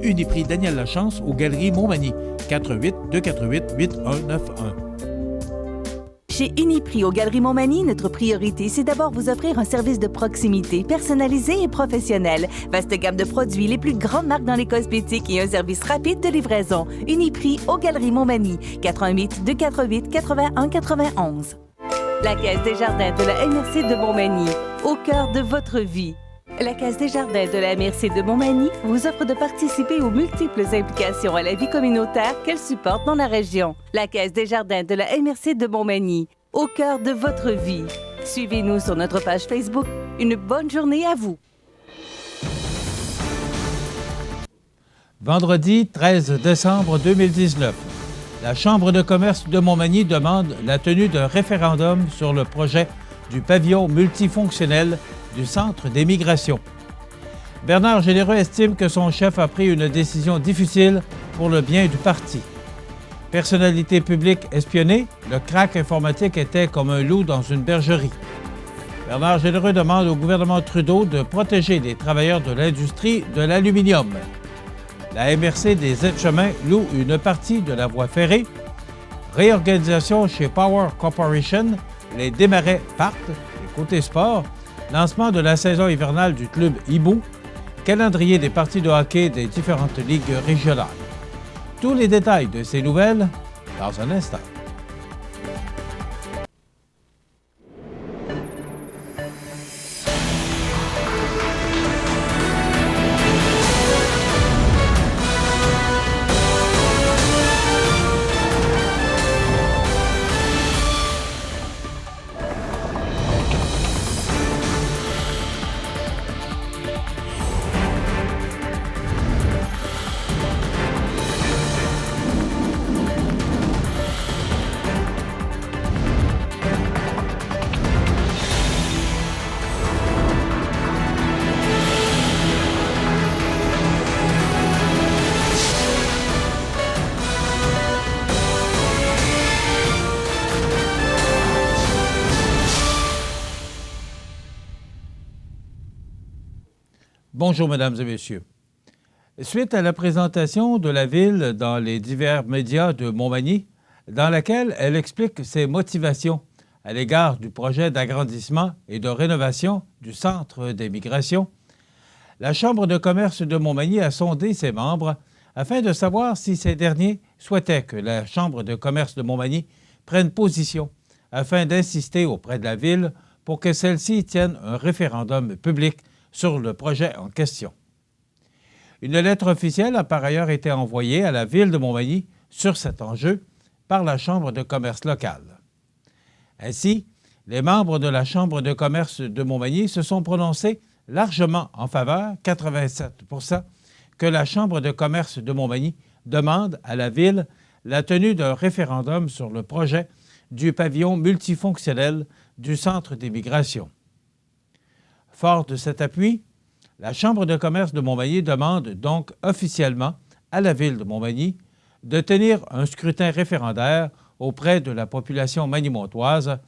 Uniprix Daniel Lachance aux Galeries Montmagny. 418-248-8191. Chez Uniprix aux Galeries Montmagny, notre priorité, c'est d'abord vous offrir un service de proximité, personnalisé et professionnel. Vaste gamme de produits, les plus grandes marques dans les cosmétiques et un service rapide de livraison. Uniprix aux Galeries Montmagny. 418-248-8191. La Caisse des Jardins de la MRC de Montmagny, au cœur de votre vie. La Caisse des Jardins de la MRC de Montmagny vous offre de participer aux multiples implications à la vie communautaire qu'elle supporte dans la région. La Caisse des Jardins de la MRC de Montmagny, au cœur de votre vie. Suivez-nous sur notre page Facebook. Une bonne journée à vous. Vendredi 13 décembre 2019, la Chambre de commerce de Montmagny demande la tenue d'un référendum sur le projet du pavillon multifonctionnel du Centre des migrations. Bernard Généreux estime que son chef a pris une décision difficile pour le bien du parti. Personnalité publique espionnée, le crack informatique était comme un loup dans une bergerie. Bernard Généreux demande au gouvernement Trudeau de protéger les travailleurs de l'industrie de l'aluminium. La MRC des Aides-Chemins loue une partie de la voie ferrée. Réorganisation chez Power Corporation, les démarrais partent. Et côté sport, lancement de la saison hivernale du club Hibou, calendrier des parties de hockey des différentes ligues régionales. Tous les détails de ces nouvelles dans un instant. Bonjour, mesdames et messieurs. Suite à la présentation de la Ville dans les divers médias de Montmagny, dans laquelle elle explique ses motivations à l'égard du projet d'agrandissement et de rénovation du Centre des migrations, la Chambre de commerce de Montmagny a sondé ses membres afin de savoir si ces derniers souhaitaient que la Chambre de commerce de Montmagny prenne position afin d'insister auprès de la Ville pour que celle-ci tienne un référendum public sur le projet en question. Une lettre officielle a par ailleurs été envoyée à la Ville de Montmagny sur cet enjeu par la Chambre de commerce locale. Ainsi, les membres de la Chambre de commerce de Montmagny se sont prononcés largement en faveur, 87 %, que la Chambre de commerce de Montmagny demande à la Ville la tenue d'un référendum sur le projet du pavillon multifonctionnel du Centre des migrations. Fort de cet appui, la Chambre de commerce de Montmagny demande donc officiellement à la Ville de Montmagny de tenir un scrutin référendaire auprès de la population magnymontoise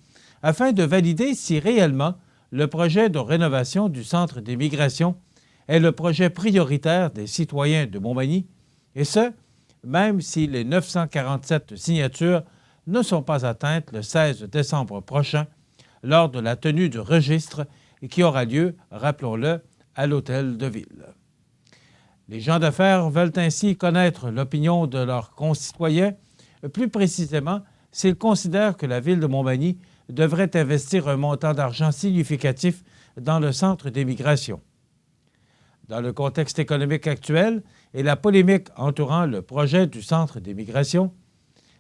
afin de valider si réellement le projet de rénovation du Centre des migrations est le projet prioritaire des citoyens de Montmagny, et ce, même si les 947 signatures ne sont pas atteintes le 16 décembre prochain lors de la tenue du registre qui aura lieu, rappelons-le, à l'Hôtel de Ville. Les gens d'affaires veulent ainsi connaître l'opinion de leurs concitoyens, plus précisément s'ils considèrent que la Ville de Montmagny devrait investir un montant d'argent significatif dans le Centre des migrations. Dans le contexte économique actuel et la polémique entourant le projet du Centre des migrations,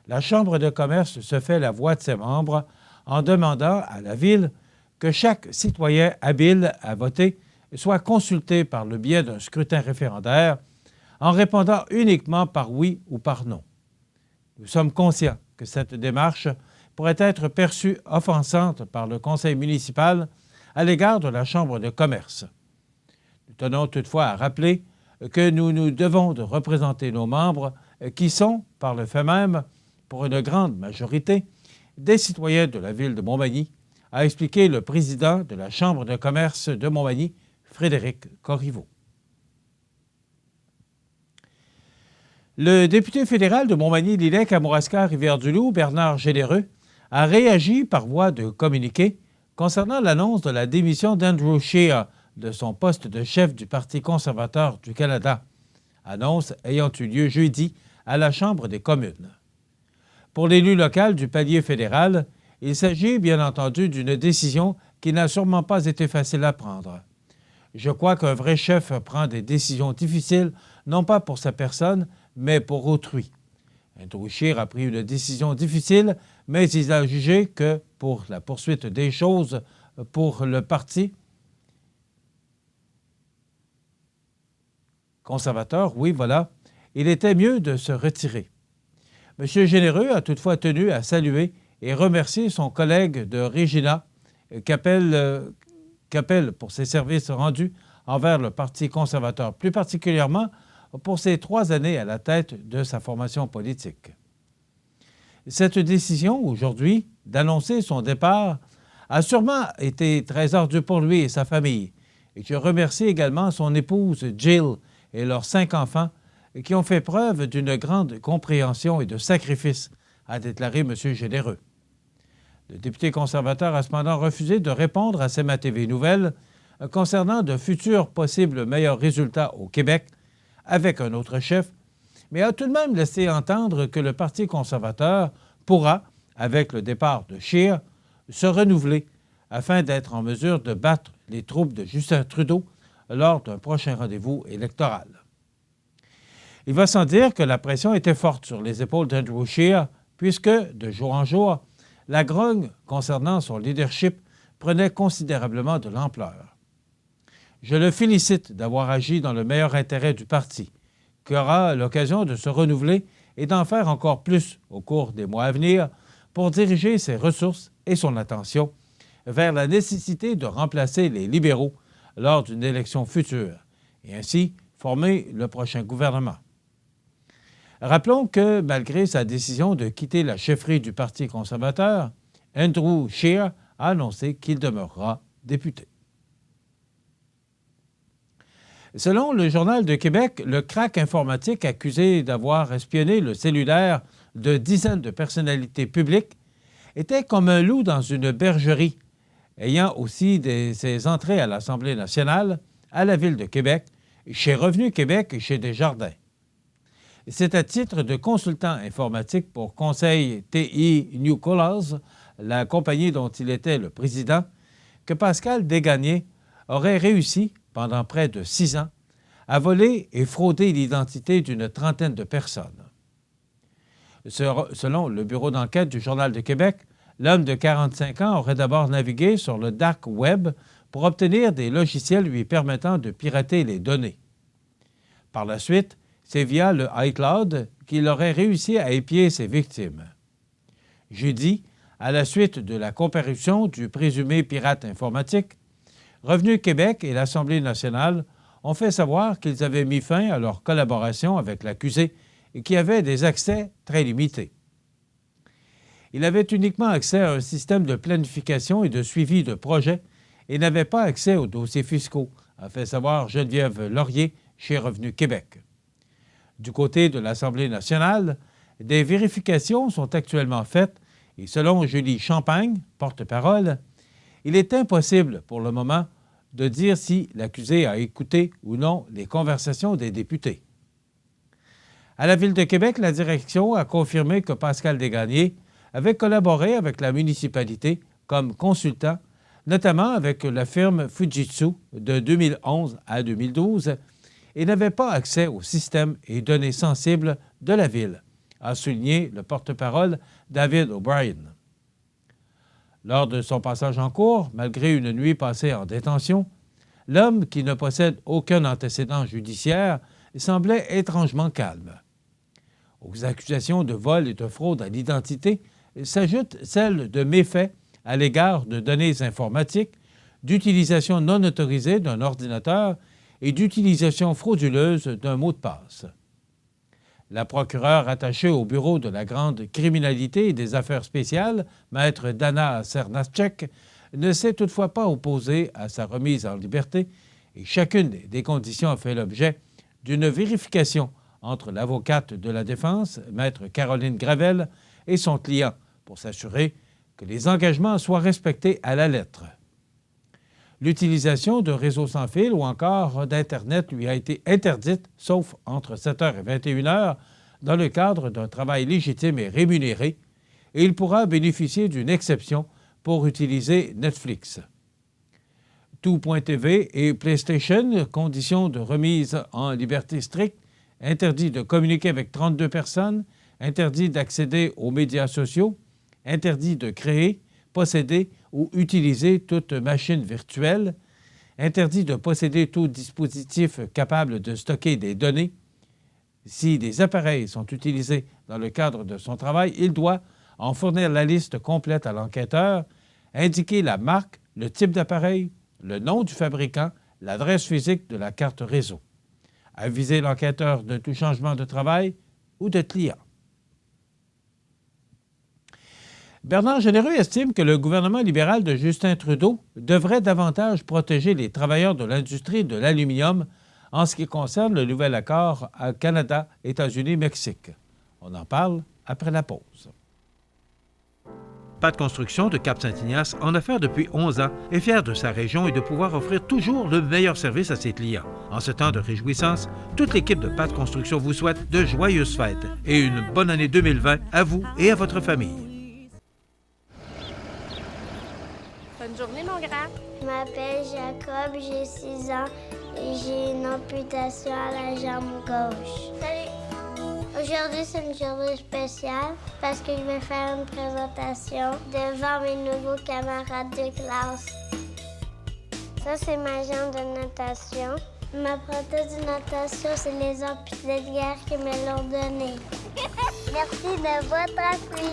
la Chambre de commerce se fait la voix de ses membres en demandant à la Ville que chaque citoyen habile à voter soit consulté par le biais d'un scrutin référendaire en répondant uniquement par oui ou par non. Nous sommes conscients que cette démarche pourrait être perçue offensante par le conseil municipal à l'égard de la Chambre de commerce. Nous tenons toutefois à rappeler que nous nous devons de représenter nos membres qui sont, par le fait même, pour une grande majorité, des citoyens de la Ville de Montmagny, a expliqué le président de la Chambre de commerce de Montmagny, Frédéric Corriveau. Le député fédéral de Montmagny-Lillec-Kamouraska-Rivière-du-Loup, Bernard Généreux, a réagi par voie de communiqué concernant l'annonce de la démission d'Andrew Scheer de son poste de chef du Parti conservateur du Canada, annonce ayant eu lieu jeudi à la Chambre des communes. Pour l'élu local du palier fédéral, il s'agit bien entendu d'une décision qui n'a sûrement pas été facile à prendre. Je crois qu'un vrai chef prend des décisions difficiles, non pas pour sa personne, mais pour autrui. Andrew Scheer a pris une décision difficile, mais il a jugé que, pour la poursuite des choses pour le Parti conservateur, oui, voilà, il était mieux de se retirer. M. Généreux a toutefois tenu à saluer et remercier son collègue de Regina, Capel pour ses services rendus envers le Parti conservateur, plus particulièrement pour ses 3 années à la tête de sa formation politique. Cette décision, aujourd'hui, d'annoncer son départ, a sûrement été très ardue pour lui et sa famille. Et je remercie également son épouse Jill et leurs 5 enfants qui ont fait preuve d'une grande compréhension et de sacrifice, a déclaré M. Généreux. Le député conservateur a cependant refusé de répondre à CMA TV Nouvelles concernant de futurs possibles meilleurs résultats au Québec avec un autre chef, mais a tout de même laissé entendre que le Parti conservateur pourra, avec le départ de Scheer, se renouveler afin d'être en mesure de battre les troupes de Justin Trudeau lors d'un prochain rendez-vous électoral. Il va sans dire que la pression était forte sur les épaules d'Andrew Scheer, puisque, de jour en jour, la grogne concernant son leadership prenait considérablement de l'ampleur. Je le félicite d'avoir agi dans le meilleur intérêt du parti, qui aura l'occasion de se renouveler et d'en faire encore plus au cours des mois à venir pour diriger ses ressources et son attention vers la nécessité de remplacer les libéraux lors d'une élection future et ainsi former le prochain gouvernement. Rappelons que, malgré sa décision de quitter la chefferie du Parti conservateur, Andrew Scheer a annoncé qu'il demeurera député. Selon le Journal de Québec, le crack informatique accusé d'avoir espionné le cellulaire de dizaines de personnalités publiques était comme un loup dans une bergerie, ayant aussi ses entrées à l'Assemblée nationale, à la Ville de Québec, chez Revenu Québec et chez Desjardins. C'est à titre de consultant informatique pour Conseil TI New Colors, la compagnie dont il était le président, que Pascal Desgagnés aurait réussi, pendant près de 6 ans, à voler et frauder l'identité d'une trentaine de personnes. Selon le bureau d'enquête du Journal de Québec, l'homme de 45 ans aurait d'abord navigué sur le dark web pour obtenir des logiciels lui permettant de pirater les données. Par la suite, c'est via le iCloud qu'il aurait réussi à épier ses victimes. Jeudi, à la suite de la comparution du présumé pirate informatique, Revenu Québec et l'Assemblée nationale ont fait savoir qu'ils avaient mis fin à leur collaboration avec l'accusé et qui avait des accès très limités. Il avait uniquement accès à un système de planification et de suivi de projets et n'avait pas accès aux dossiers fiscaux, a fait savoir Geneviève Laurier chez Revenu Québec. Du côté de l'Assemblée nationale, des vérifications sont actuellement faites et selon Julie Champagne, porte-parole, il est impossible pour le moment de dire si l'accusé a écouté ou non les conversations des députés. À la Ville de Québec, la direction a confirmé que Pascal Desgagnés avait collaboré avec la municipalité comme consultant, notamment avec la firme Fujitsu de 2011 à 2012, et n'avait pas accès aux systèmes et données sensibles de la Ville, a souligné le porte-parole David O'Brien. Lors de son passage en cour, malgré une nuit passée en détention, l'homme, qui ne possède aucun antécédent judiciaire, semblait étrangement calme. Aux accusations de vol et de fraude à l'identité s'ajoutent celles de méfaits à l'égard de données informatiques, d'utilisation non autorisée d'un ordinateur et d'utilisation frauduleuse d'un mot de passe. La procureure attachée au bureau de la grande criminalité et des affaires spéciales, maître Dana Cernacek, ne s'est toutefois pas opposée à sa remise en liberté et chacune des conditions a fait l'objet d'une vérification entre l'avocate de la défense, maître Caroline Gravel, et son client pour s'assurer que les engagements soient respectés à la lettre. L'utilisation de réseaux sans fil ou encore d'Internet lui a été interdite, sauf entre 7h et 21h, dans le cadre d'un travail légitime et rémunéré, et il pourra bénéficier d'une exception pour utiliser Netflix. Tout.tv et PlayStation, conditions de remise en liberté stricte, interdit de communiquer avec 32 personnes, interdit d'accéder aux médias sociaux, interdit de créer, posséder ou utiliser toute machine virtuelle, interdit de posséder tout dispositif capable de stocker des données. Si des appareils sont utilisés dans le cadre de son travail, il doit en fournir la liste complète à l'enquêteur, indiquer la marque, le type d'appareil, le nom du fabricant, l'adresse physique de la carte réseau. Aviser l'enquêteur de tout changement de travail ou de client. Bernard Généreux estime que le gouvernement libéral de Justin Trudeau devrait davantage protéger les travailleurs de l'industrie de l'aluminium en ce qui concerne le nouvel accord à Canada, États-Unis, Mexique. On en parle après la pause. Pat Construction de Cap-Saint-Ignace en a fait depuis 11 ans est fier de sa région et de pouvoir offrir toujours le meilleur service à ses clients. En ce temps de réjouissance, toute l'équipe de Pat Construction vous souhaite de joyeuses fêtes et une bonne année 2020 à vous et à votre famille. Bonne journée, mon grand. Je m'appelle Jacob, j'ai 6 ans et j'ai une amputation à la jambe gauche. Salut! Aujourd'hui, c'est une journée spéciale parce que je vais faire une présentation devant mes nouveaux camarades de classe. Ça, c'est ma jambe de natation. Ma prothèse de natation, c'est les amputés de guerre qui me l'ont donnée. Merci de votre appui.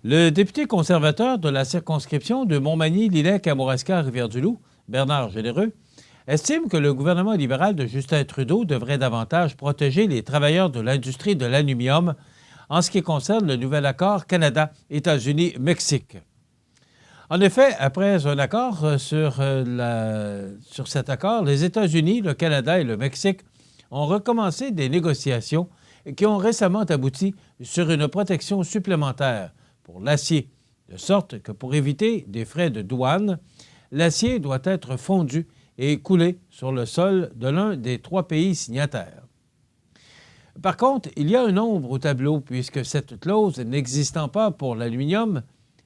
Le député conservateur de la circonscription de Montmagny-Lillec-Kamouraska-Rivière-du-Loup, Bernard Généreux, estime que le gouvernement libéral de Justin Trudeau devrait davantage protéger les travailleurs de l'industrie de l'aluminium en ce qui concerne le nouvel accord Canada-États-Unis-Mexique. En effet, après un accord sur cet accord, les États-Unis, le Canada et le Mexique ont recommencé des négociations qui ont récemment abouti sur une protection supplémentaire pour l'acier, de sorte que pour éviter des frais de douane, l'acier doit être fondu et coulé sur le sol de l'un des 3 pays signataires. Par contre, il y a un ombre au tableau puisque cette clause n'existant pas pour l'aluminium,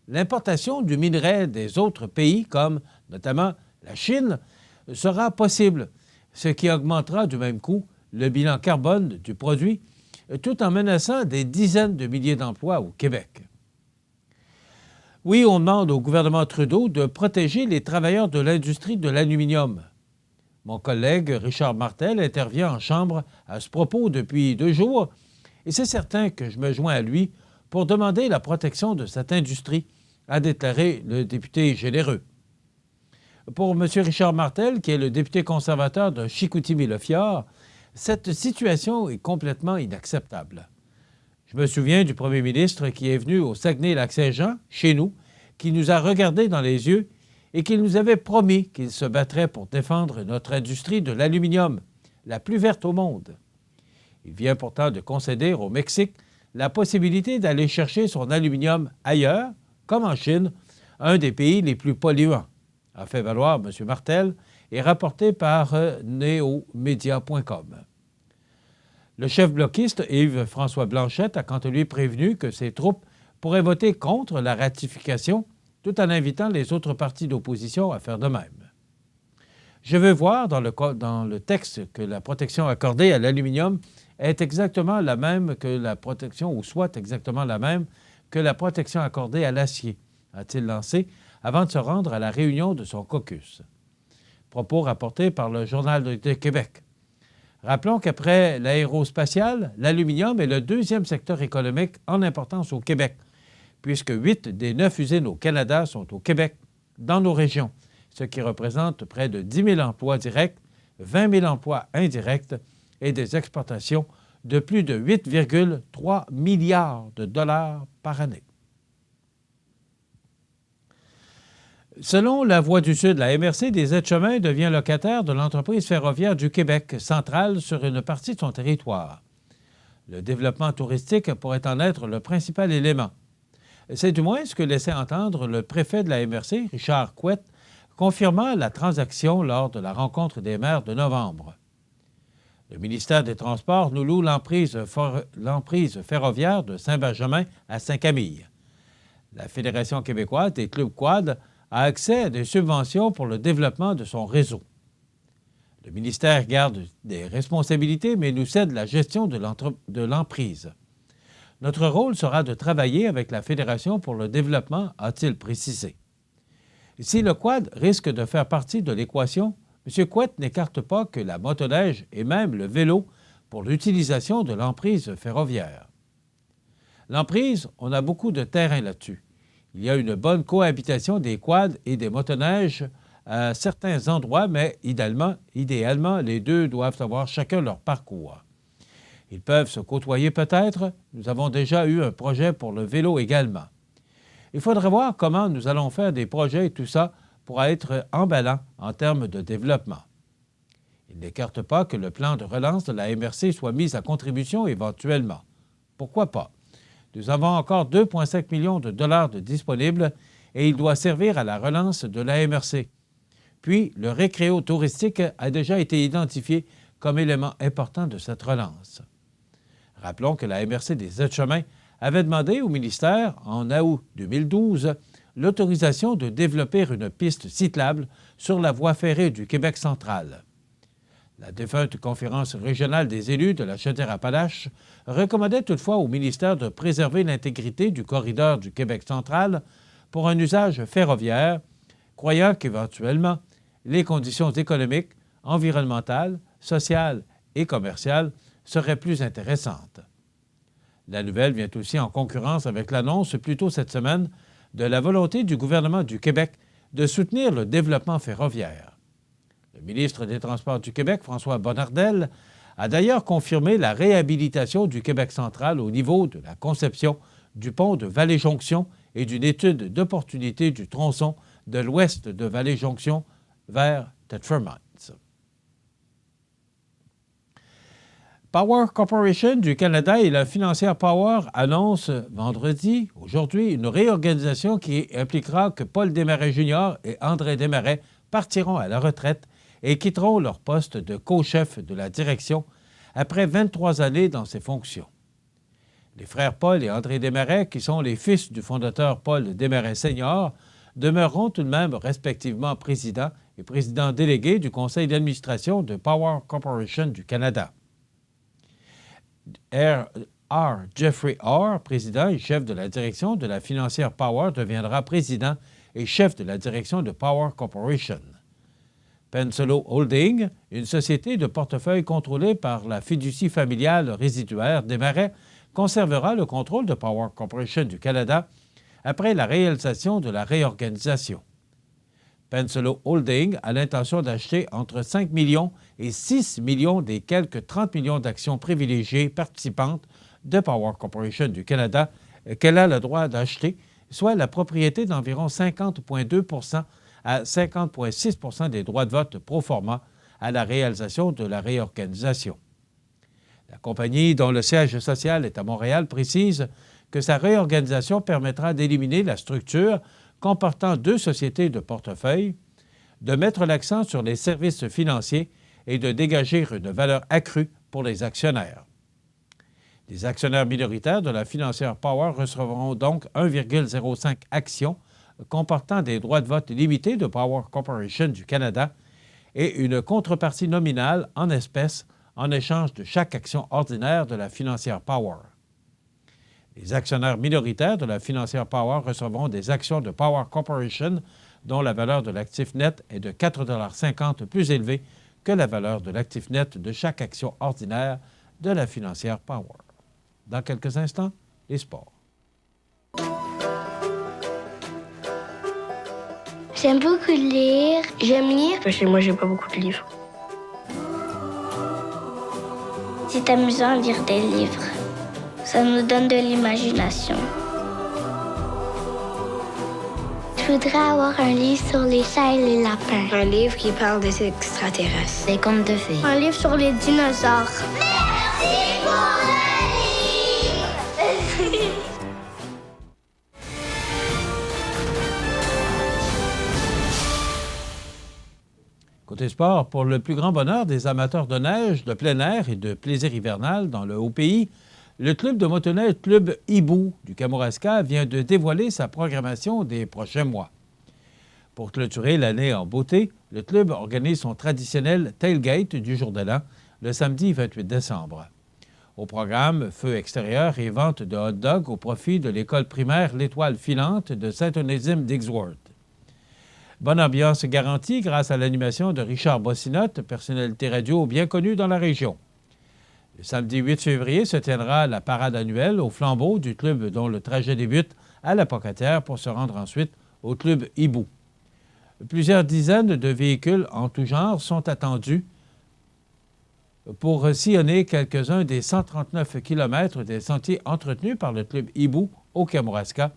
l'importation du minerai des autres pays, comme notamment la Chine, sera possible, ce qui augmentera du même coup le bilan carbone du produit, tout en menaçant des dizaines de milliers d'emplois au Québec. Oui, on demande au gouvernement Trudeau de protéger les travailleurs de l'industrie de l'aluminium. Mon collègue Richard Martel intervient en Chambre à ce propos depuis 2 jours et c'est certain que je me joins à lui pour demander la protection de cette industrie, a déclaré le député Généreux. Pour M. Richard Martel, qui est le député conservateur de Chicoutimi-Le-Fjord, cette situation est complètement inacceptable. Je me souviens du premier ministre qui est venu au Saguenay-Lac-Saint-Jean, chez nous, qui nous a regardés dans les yeux et qui nous avait promis qu'il se battrait pour défendre notre industrie de l'aluminium, la plus verte au monde. Il vient pourtant de concéder au Mexique la possibilité d'aller chercher son aluminium ailleurs, comme en Chine, un des pays les plus polluants, a fait valoir M. Martel et rapporté par neomedia.com. Le chef bloquiste Yves-François Blanchette a quant à lui prévenu que ses troupes pourraient voter contre la ratification tout en invitant les autres partis d'opposition à faire de même. Je veux voir dans le texte que la protection accordée à l'aluminium est exactement la même que la protection, ou soit exactement la même que la protection accordée à l'acier, a-t-il lancé avant de se rendre à la réunion de son caucus. Propos rapportés par le Journal de Québec. Rappelons qu'après l'aérospatiale, l'aluminium est le 2e secteur économique en importance au Québec, puisque 8 des 9 usines au Canada sont au Québec, dans nos régions, ce qui représente près de 10 000 emplois directs, 20 000 emplois indirects et des exportations de plus de 8,3 milliards de dollars par année. Selon La Voix du Sud, la MRC des Aides-Chemins devient locataire de l'entreprise ferroviaire du Québec central sur une partie de son territoire. Le développement touristique pourrait en être le principal élément. C'est du moins ce que laissait entendre le préfet de la MRC, Richard Couette, confirmant la transaction lors de la rencontre des maires de novembre. Le ministère des Transports nous loue l'emprise ferroviaire de Saint-Benjamin à Saint-Camille. La Fédération québécoise des clubs quad a accès à des subventions pour le développement de son réseau. Le ministère garde des responsabilités, mais nous cède la gestion de l'emprise. Notre rôle sera de travailler avec la Fédération pour le développement, a-t-il précisé. Si le quad risque de faire partie de l'équation, M. Couette n'écarte pas que la motoneige et même le vélo pour l'utilisation de l'emprise ferroviaire. L'emprise, on a beaucoup de terrain là-dessus. Il y a une bonne cohabitation des quads et des motoneiges à certains endroits, mais idéalement, les deux doivent avoir chacun leur parcours. Ils peuvent se côtoyer peut-être. Nous avons déjà eu un projet pour le vélo également. Il faudrait voir comment nous allons faire des projets et tout ça pour être emballant en termes de développement. Il n'écarte pas que le plan de relance de la MRC soit mis à contribution éventuellement. Pourquoi pas? Nous avons encore 2,5 millions de dollars de disponibles et il doit servir à la relance de la MRC. Puis, le récréo touristique a déjà été identifié comme élément important de cette relance. Rappelons que la MRC des Aides-Chemins avait demandé au ministère, en août 2012, l'autorisation de développer une piste cyclable sur la voie ferrée du Québec central. La défunte conférence régionale des élus de la Chaudière-Appalaches recommandait toutefois au ministère de préserver l'intégrité du corridor du Québec central pour un usage ferroviaire, croyant qu'éventuellement, les conditions économiques, environnementales, sociales et commerciales seraient plus intéressantes. La nouvelle vient aussi en concurrence avec l'annonce plus tôt cette semaine de la volonté du gouvernement du Québec de soutenir le développement ferroviaire. Le ministre des Transports du Québec, François Bonnardel, a d'ailleurs confirmé la réhabilitation du Québec central au niveau de la conception du pont de Vallée-Jonction et d'une étude d'opportunité du tronçon de l'ouest de Vallée-Jonction vers Thetford Mines. Power Corporation du Canada et la financière Power annoncent aujourd'hui, une réorganisation qui impliquera que Paul Desmarais Jr. et André Desmarais partiront à la retraite et quitteront leur poste de co-chef de la direction après 23 années dans ces fonctions. Les frères Paul et André Desmarais, qui sont les fils du fondateur Paul Desmarais Sr., demeureront tout de même respectivement président et président délégué du conseil d'administration de Power Corporation du Canada. Jeffrey R., président et chef de la direction de la financière Power, deviendra président et chef de la direction de Power Corporation. Pensolo Holding, une société de portefeuille contrôlée par la fiducie familiale résiduaire Desmarais, conservera le contrôle de Power Corporation du Canada après la réalisation de la réorganisation. Pensolo Holding a l'intention d'acheter entre 5 millions et 6 millions des quelques 30 millions d'actions privilégiées participantes de Power Corporation du Canada qu'elle a le droit d'acheter, soit la propriété d'environ 50,2 à 50,6 des droits de vote pro forma à la réalisation de la réorganisation. La compagnie, dont le siège social est à Montréal, précise que sa réorganisation permettra d'éliminer la structure comportant 2 sociétés de portefeuille, de mettre l'accent sur les services financiers et de dégager une valeur accrue pour les actionnaires. Les actionnaires minoritaires de la financière Power recevront donc 1,05 actions comportant des droits de vote limités de Power Corporation du Canada et une contrepartie nominale en espèces en échange de chaque action ordinaire de la financière Power. Les actionnaires minoritaires de la financière Power recevront des actions de Power Corporation dont la valeur de l'actif net est de 4,50 $ plus élevée que la valeur de l'actif net de chaque action ordinaire de la financière Power. Dans quelques instants, les sports. J'aime beaucoup lire. J'aime lire. Chez moi, j'ai pas beaucoup de livres. C'est amusant de lire des livres. Ça nous donne de l'imagination. Tu Je voudrais avoir un livre sur les chats et les lapins. Un livre qui parle des extraterrestres. Des contes de fées. Un livre sur les dinosaures. Merci pour le livre! Côté sport, pour le plus grand bonheur des amateurs de neige, de plein air et de plaisir hivernal dans le Haut-Pays, le club de motoneige Club Hibou du Kamouraska vient de dévoiler sa programmation des prochains mois. Pour clôturer l'année en beauté, le club organise son traditionnel tailgate du jour de l'an le samedi 28 décembre. Au programme, feu extérieur et vente de hot dogs au profit de l'école primaire L'Étoile filante de Saint-Onésime d'Ixworth. Bonne ambiance garantie grâce à l'animation de Richard Bossinotte, personnalité radio bien connue dans la région. Le samedi 8 février se tiendra la parade annuelle au flambeau du club dont le trajet débute à la Pocatière pour se rendre ensuite au club Hibou. Plusieurs dizaines de véhicules en tout genre sont attendus pour sillonner quelques-uns des 139 km des sentiers entretenus par le club Hibou au Kamouraska,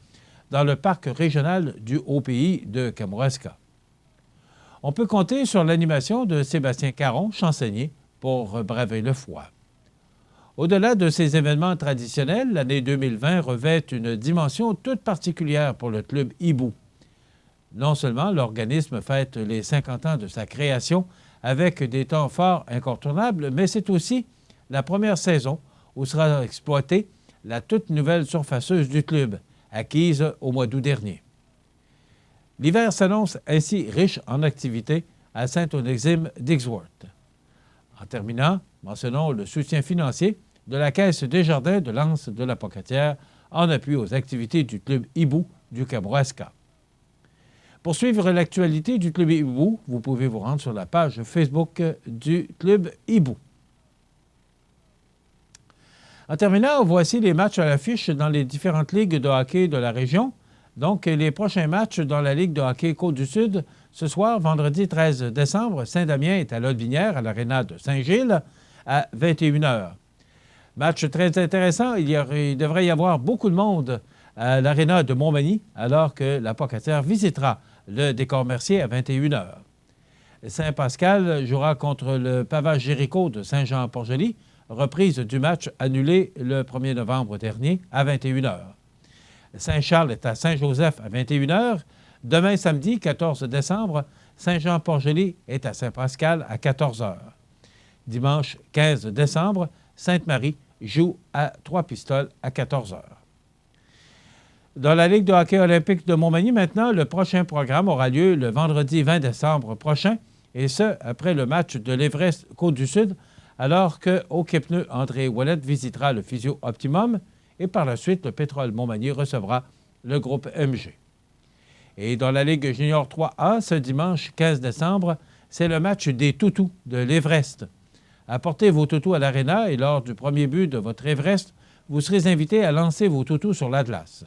dans le parc régional du Haut-Pays de Kamouraska. On peut compter sur l'animation de Sébastien Caron, chansonnier, pour braver le froid. Au-delà de ces événements traditionnels, l'année 2020 revêt une dimension toute particulière pour le club Hibou. Non seulement l'organisme fête les 50 ans de sa création avec des temps forts incontournables, mais c'est aussi la première saison où sera exploitée la toute nouvelle surfaceuse du club, acquise au mois d'août dernier. L'hiver s'annonce ainsi riche en activités à Saint-Onésime d'Ixworth. En terminant, mentionnons le soutien financier de la Caisse Desjardins de l'Anse de la Pocatière en appui aux activités du club Hibou du Kamouraska. Pour suivre l'actualité du club Hibou, vous pouvez vous rendre sur la page Facebook du club Hibou. En terminant, voici les matchs à l'affiche dans les différentes ligues de hockey de la région. Donc, les prochains matchs dans la Ligue de hockey Côte-du-Sud, ce soir, vendredi 13 décembre, Saint-Damien est à Lotbinière, à l'aréna de Saint-Gilles, à 21h. Match très intéressant. Il devrait y avoir beaucoup de monde à l'aréna de Montmagny, alors que la Pocatière visitera le Décor Mercier à 21h. Saint-Pascal jouera contre le Pavage Jéricho de Saint-Jean-Port-Joli, reprise du match annulé le 1er novembre dernier à 21h. Saint-Charles est à Saint-Joseph à 21h. Demain, samedi, 14 décembre, Saint-Jean-Port-Joli est à Saint-Pascal à 14h. Dimanche, 15 décembre, Sainte-Marie joue à Trois-Pistoles à 14h. Dans la Ligue de hockey olympique de Montmagny, maintenant, le prochain programme aura lieu le vendredi 20 décembre prochain, et ce, après le match de l'Everest Côte-du-Sud, alors que Hockey-Pneus André Ouellet visitera le Physio Optimum et par la suite, le Pétrole Montmagny recevra le groupe MG. Et dans la Ligue junior 3A, ce dimanche 15 décembre, c'est le match des toutous de l'Everest. Apportez vos toutous à l'aréna et lors du premier but de votre Everest, vous serez invité à lancer vos toutous sur l'Atlas.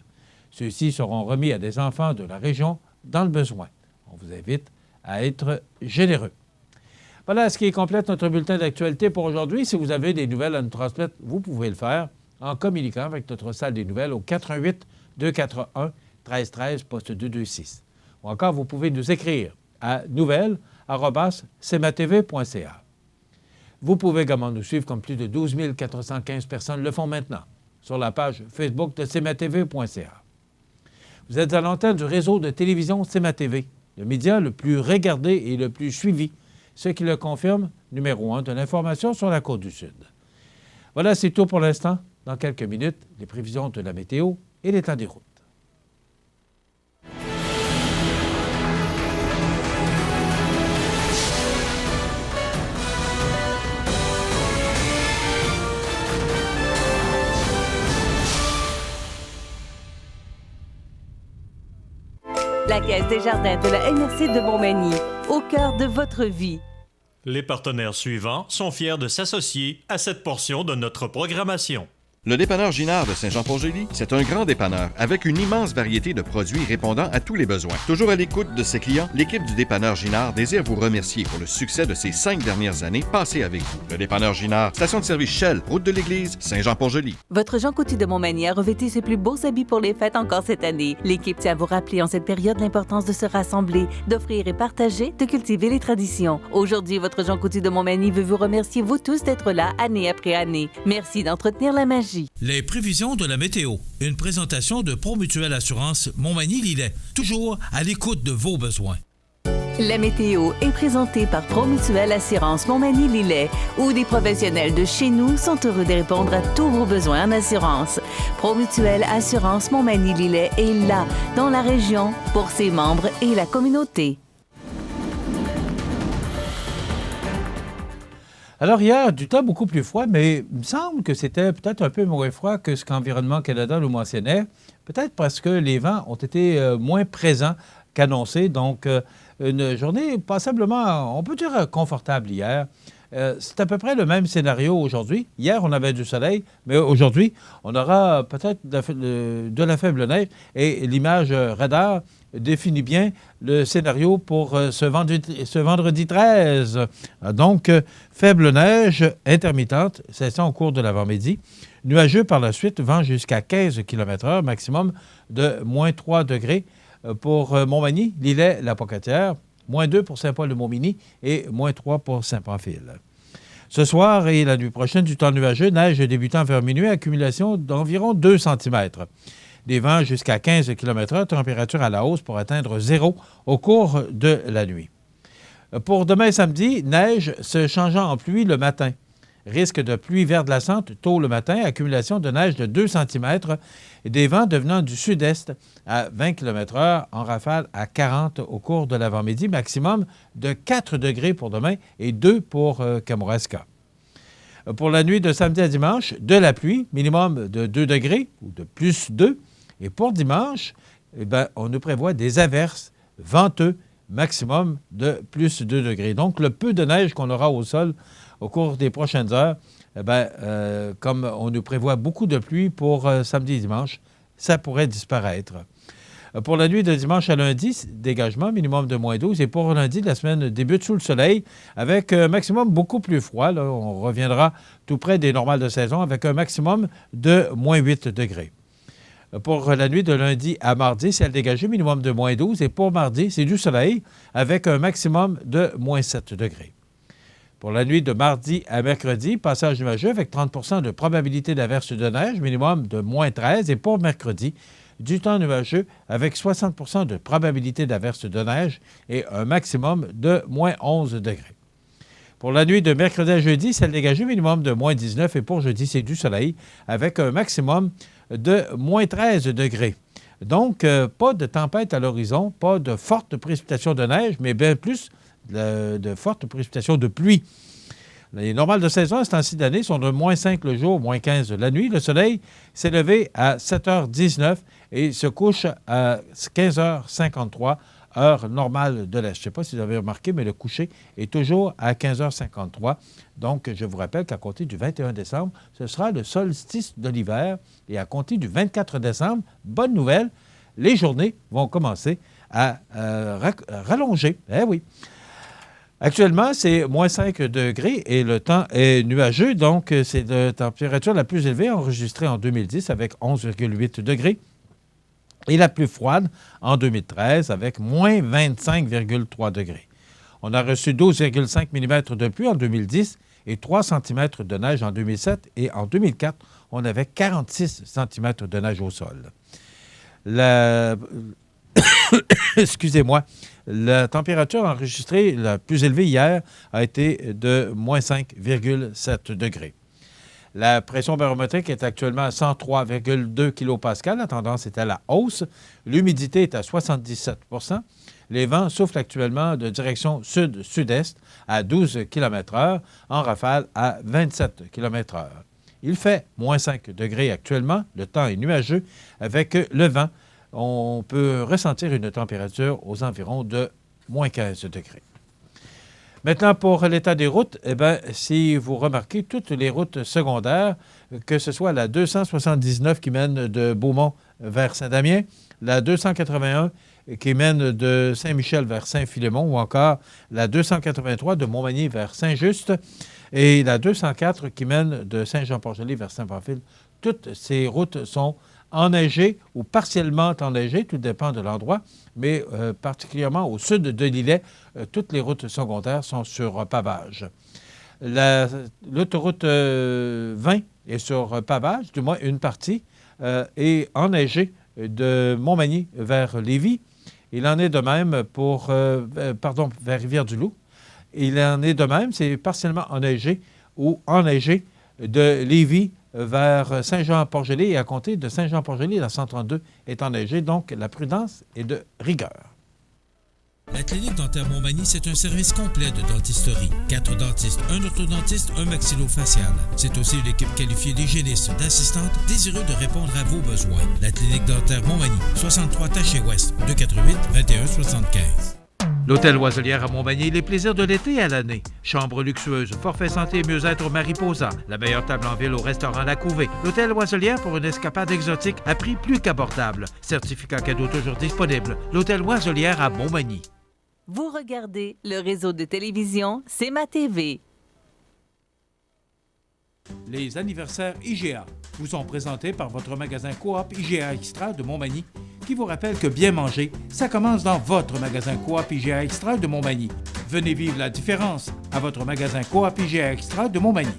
Ceux-ci seront remis à des enfants de la région dans le besoin. On vous invite à être généreux. Voilà ce qui complète notre bulletin d'actualité pour aujourd'hui. Si vous avez des nouvelles à nous transmettre, vous pouvez le faire en communiquant avec notre salle des nouvelles au 418-241-1313, poste 226. Ou encore, vous pouvez nous écrire à nouvelles@cmatv.ca. Vous pouvez également nous suivre comme plus de 12 415 personnes le font maintenant sur la page Facebook de cmatv.ca. Vous êtes à l'antenne du réseau de télévision CMA-TV, le média le plus regardé et le plus suivi, ce qui le confirme, numéro 1 de l'information sur la Côte-du-Sud. Voilà, c'est tout pour l'instant. Dans quelques minutes, les prévisions de la météo et l'état des routes. La Caisse des Jardins de la MRC de Montmagny, au cœur de votre vie. Les partenaires suivants sont fiers de s'associer à cette portion de notre programmation. Le dépanneur Ginard de Saint-Jean-Port-Joli, c'est un grand dépanneur avec une immense variété de produits répondant à tous les besoins. Toujours à l'écoute de ses clients, l'équipe du dépanneur Ginard désire vous remercier pour le succès de ces 5 dernières années passées avec vous. Le dépanneur Ginard, station de service Shell, route de l'église, Saint-Jean-Port-Joli. Votre Jean Coutu de Montmagny a revêtu ses plus beaux habits pour les fêtes encore cette année. L'équipe tient à vous rappeler en cette période l'importance de se rassembler, d'offrir et partager, de cultiver les traditions. Aujourd'hui, votre Jean Coutu de Montmagny veut vous remercier vous tous d'être là année après année. Merci d'entretenir la magie. Les prévisions de la météo. Une présentation de Promutuelle Assurance Montmagny-Lillet. Toujours à l'écoute de vos besoins. La météo est présentée par Promutuelle Assurance Montmagny-Lillet, où des professionnels de chez nous sont heureux de répondre à tous vos besoins en assurance. Promutuelle Assurance Montmagny-Lillet est là, dans la région, pour ses membres et la communauté. Alors hier, du temps beaucoup plus froid, mais il me semble que c'était peut-être un peu moins froid que ce qu'Environnement Canada nous mentionnait, peut-être parce que les vents ont été moins présents qu'annoncé. Donc, une journée passablement, on peut dire, confortable hier. C'est à peu près le même scénario aujourd'hui. Hier, on avait du soleil, mais aujourd'hui, on aura peut-être de la faible neige. Et l'image radar définit bien le scénario pour ce vendredi 13. Donc, faible neige intermittente, c'est ça au cours de l'avant-midi. Nuageux par la suite, vent jusqu'à 15 km/h, maximum de moins 3 degrés pour Montmagny, Lillet, la Pocatière, moins 2 pour Saint-Paul-de-Montmagny et moins 3 pour Saint-Pamphile. Ce soir et la nuit prochaine, du temps nuageux, neige débutant vers minuit, accumulation d'environ 2 cm. Des vents jusqu'à 15 km/h, température à la hausse pour atteindre 0 au cours de la nuit. Pour demain samedi, neige se changeant en pluie le matin. Risque de pluie verglaçante tôt le matin, accumulation de neige de 2 cm et des vents devenant du sud-est à 20 km/h en rafale à 40 au cours de l'avant-midi, maximum de 4 degrés pour demain et 2 pour Kamouraska. Pour la nuit de samedi à dimanche, de la pluie, minimum de 2 degrés ou de plus 2. Et pour dimanche, on nous prévoit des averses venteux, maximum de plus 2 degrés. Donc, le peu de neige qu'on aura au sol au cours des prochaines heures, comme on nous prévoit beaucoup de pluie pour samedi et dimanche, ça pourrait disparaître. Pour la nuit de dimanche à lundi, dégagement minimum de moins 12. Et pour lundi, la semaine débute sous le soleil avec un maximum beaucoup plus froid. Là, on reviendra tout près des normales de saison avec un maximum de moins 8 degrés. Pour la nuit de lundi à mardi, ciel dégagé, minimum de moins 12. Et pour mardi, c'est du soleil avec un maximum de moins 7 degrés. Pour la nuit de mardi à mercredi, passage nuageux avec 30 de probabilité d'averse de neige, minimum de moins 13. Et pour mercredi, du temps nuageux avec 60 de probabilité d'averse de neige et un maximum de moins 11 degrés. Pour la nuit de mercredi à jeudi, ciel dégagé, minimum de moins 19. Et pour jeudi, c'est du soleil avec un maximum de moins 13 degrés. Donc, pas de tempête à l'horizon, pas de fortes précipitations de neige, mais bien plus de fortes précipitations de pluie. Les normales de saison à ce temps-ci d'année sont de moins 5 le jour, moins 15 la nuit. Le soleil s'est levé à 7h19 et se couche à 15h53, heure normale de l'Est. Je ne sais pas si vous avez remarqué, mais le coucher est toujours à 15h53. Donc, je vous rappelle qu'à compter du 21 décembre, ce sera le solstice de l'hiver. Et à compter du 24 décembre, bonne nouvelle, les journées vont commencer à rallonger. Eh oui. Actuellement, c'est moins 5 degrés et le temps est nuageux. Donc, c'est la température la plus élevée enregistrée en 2010 avec 11,8 degrés et la plus froide en 2013 avec moins 25,3 degrés. On a reçu 12,5 mm de pluie en 2010 et 3 cm de neige en 2007. Et en 2004, on avait 46 cm de neige au sol. Excusez-moi. La température enregistrée la plus élevée hier a été de moins 5,7 degrés. La pression barométrique est actuellement à 103,2 kPa. La tendance est à la hausse. L'humidité est à 77 %. Les vents soufflent actuellement de direction sud-sud-est à 12 km/h, en rafale à 27 km/h. Il fait moins 5 degrés actuellement. Le temps est nuageux avec le vent. On peut ressentir une température aux environs de moins 15 degrés. Maintenant, pour l'état des routes, eh bien, si vous remarquez, toutes les routes secondaires, que ce soit la 279 qui mène de Beaumont vers Saint-Damien, la 281 qui mène de Saint-Michel vers Saint-Philémon, ou encore la 283 de Montmagny vers Saint-Just, et la 204 qui mène de Saint-Jean-Port-Joli vers Saint-Pamphile. Toutes ces routes sont enneigées ou partiellement enneigées, tout dépend de l'endroit, mais particulièrement au sud de l'îlet, toutes les routes secondaires sont sur pavage. L'autoroute 20 est sur pavage, du moins une partie, est enneigée de Montmagny vers Lévis. Il en est de même vers Rivière-du-Loup. Il en est de même, c'est partiellement enneigé ou enneigé de Lévis vers Saint-Jean-Port-Joli et à compter de Saint-Jean-Port-Joli, la 132 est enneigée, donc la prudence est de rigueur. La clinique dentaire Montmagny, c'est un service complet de dentisterie. 4 dentistes, un orthodontiste, un maxillofacial. C'est aussi une équipe qualifiée d'hygiénistes, d'assistantes, désireux de répondre à vos besoins. La clinique dentaire Montmagny, 63 Taché-Ouest, 248-2175. L'Hôtel Loiselière à Montmagny, les plaisirs de l'été à l'année. Chambre luxueuse, forfait santé et mieux-être au Mariposa. La meilleure table en ville au restaurant La Couvée. L'Hôtel Loiselière pour une escapade exotique à prix plus qu'abordable. Certificat cadeau toujours disponible. L'Hôtel Loiselière à Montmagny. Vous regardez le réseau de télévision C'est ma TV. Les anniversaires IGA vous sont présentés par votre magasin Coop IGA Extra de Montmagny, qui vous rappelle que bien manger, ça commence dans votre magasin Coop IGA Extra de Montmagny. Venez vivre la différence à votre magasin Coop IGA Extra de Montmagny.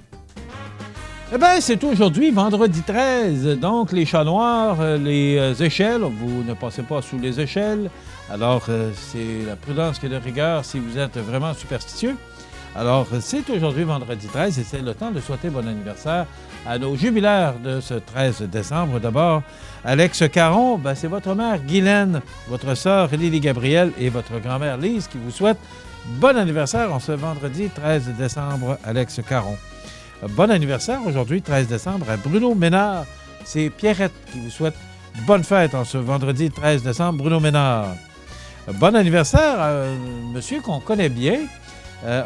Eh bien, c'est aujourd'hui, vendredi 13, donc les chats noirs, les échelles, vous ne passez pas sous les échelles. Alors, c'est la prudence qui est de rigueur si vous êtes vraiment superstitieux. Alors, c'est aujourd'hui, vendredi 13, et c'est le temps de souhaiter bon anniversaire à nos jubilaires de ce 13 décembre. D'abord, Alex Caron, c'est votre mère Guylaine, votre sœur Lily Gabrielle et votre grand-mère Lise qui vous souhaitent bon anniversaire en ce vendredi 13 décembre, Alex Caron. Bon anniversaire aujourd'hui, 13 décembre, à Bruno Ménard. C'est Pierrette qui vous souhaite bonne fête en ce vendredi 13 décembre, Bruno Ménard. Bon anniversaire à un monsieur qu'on connaît bien.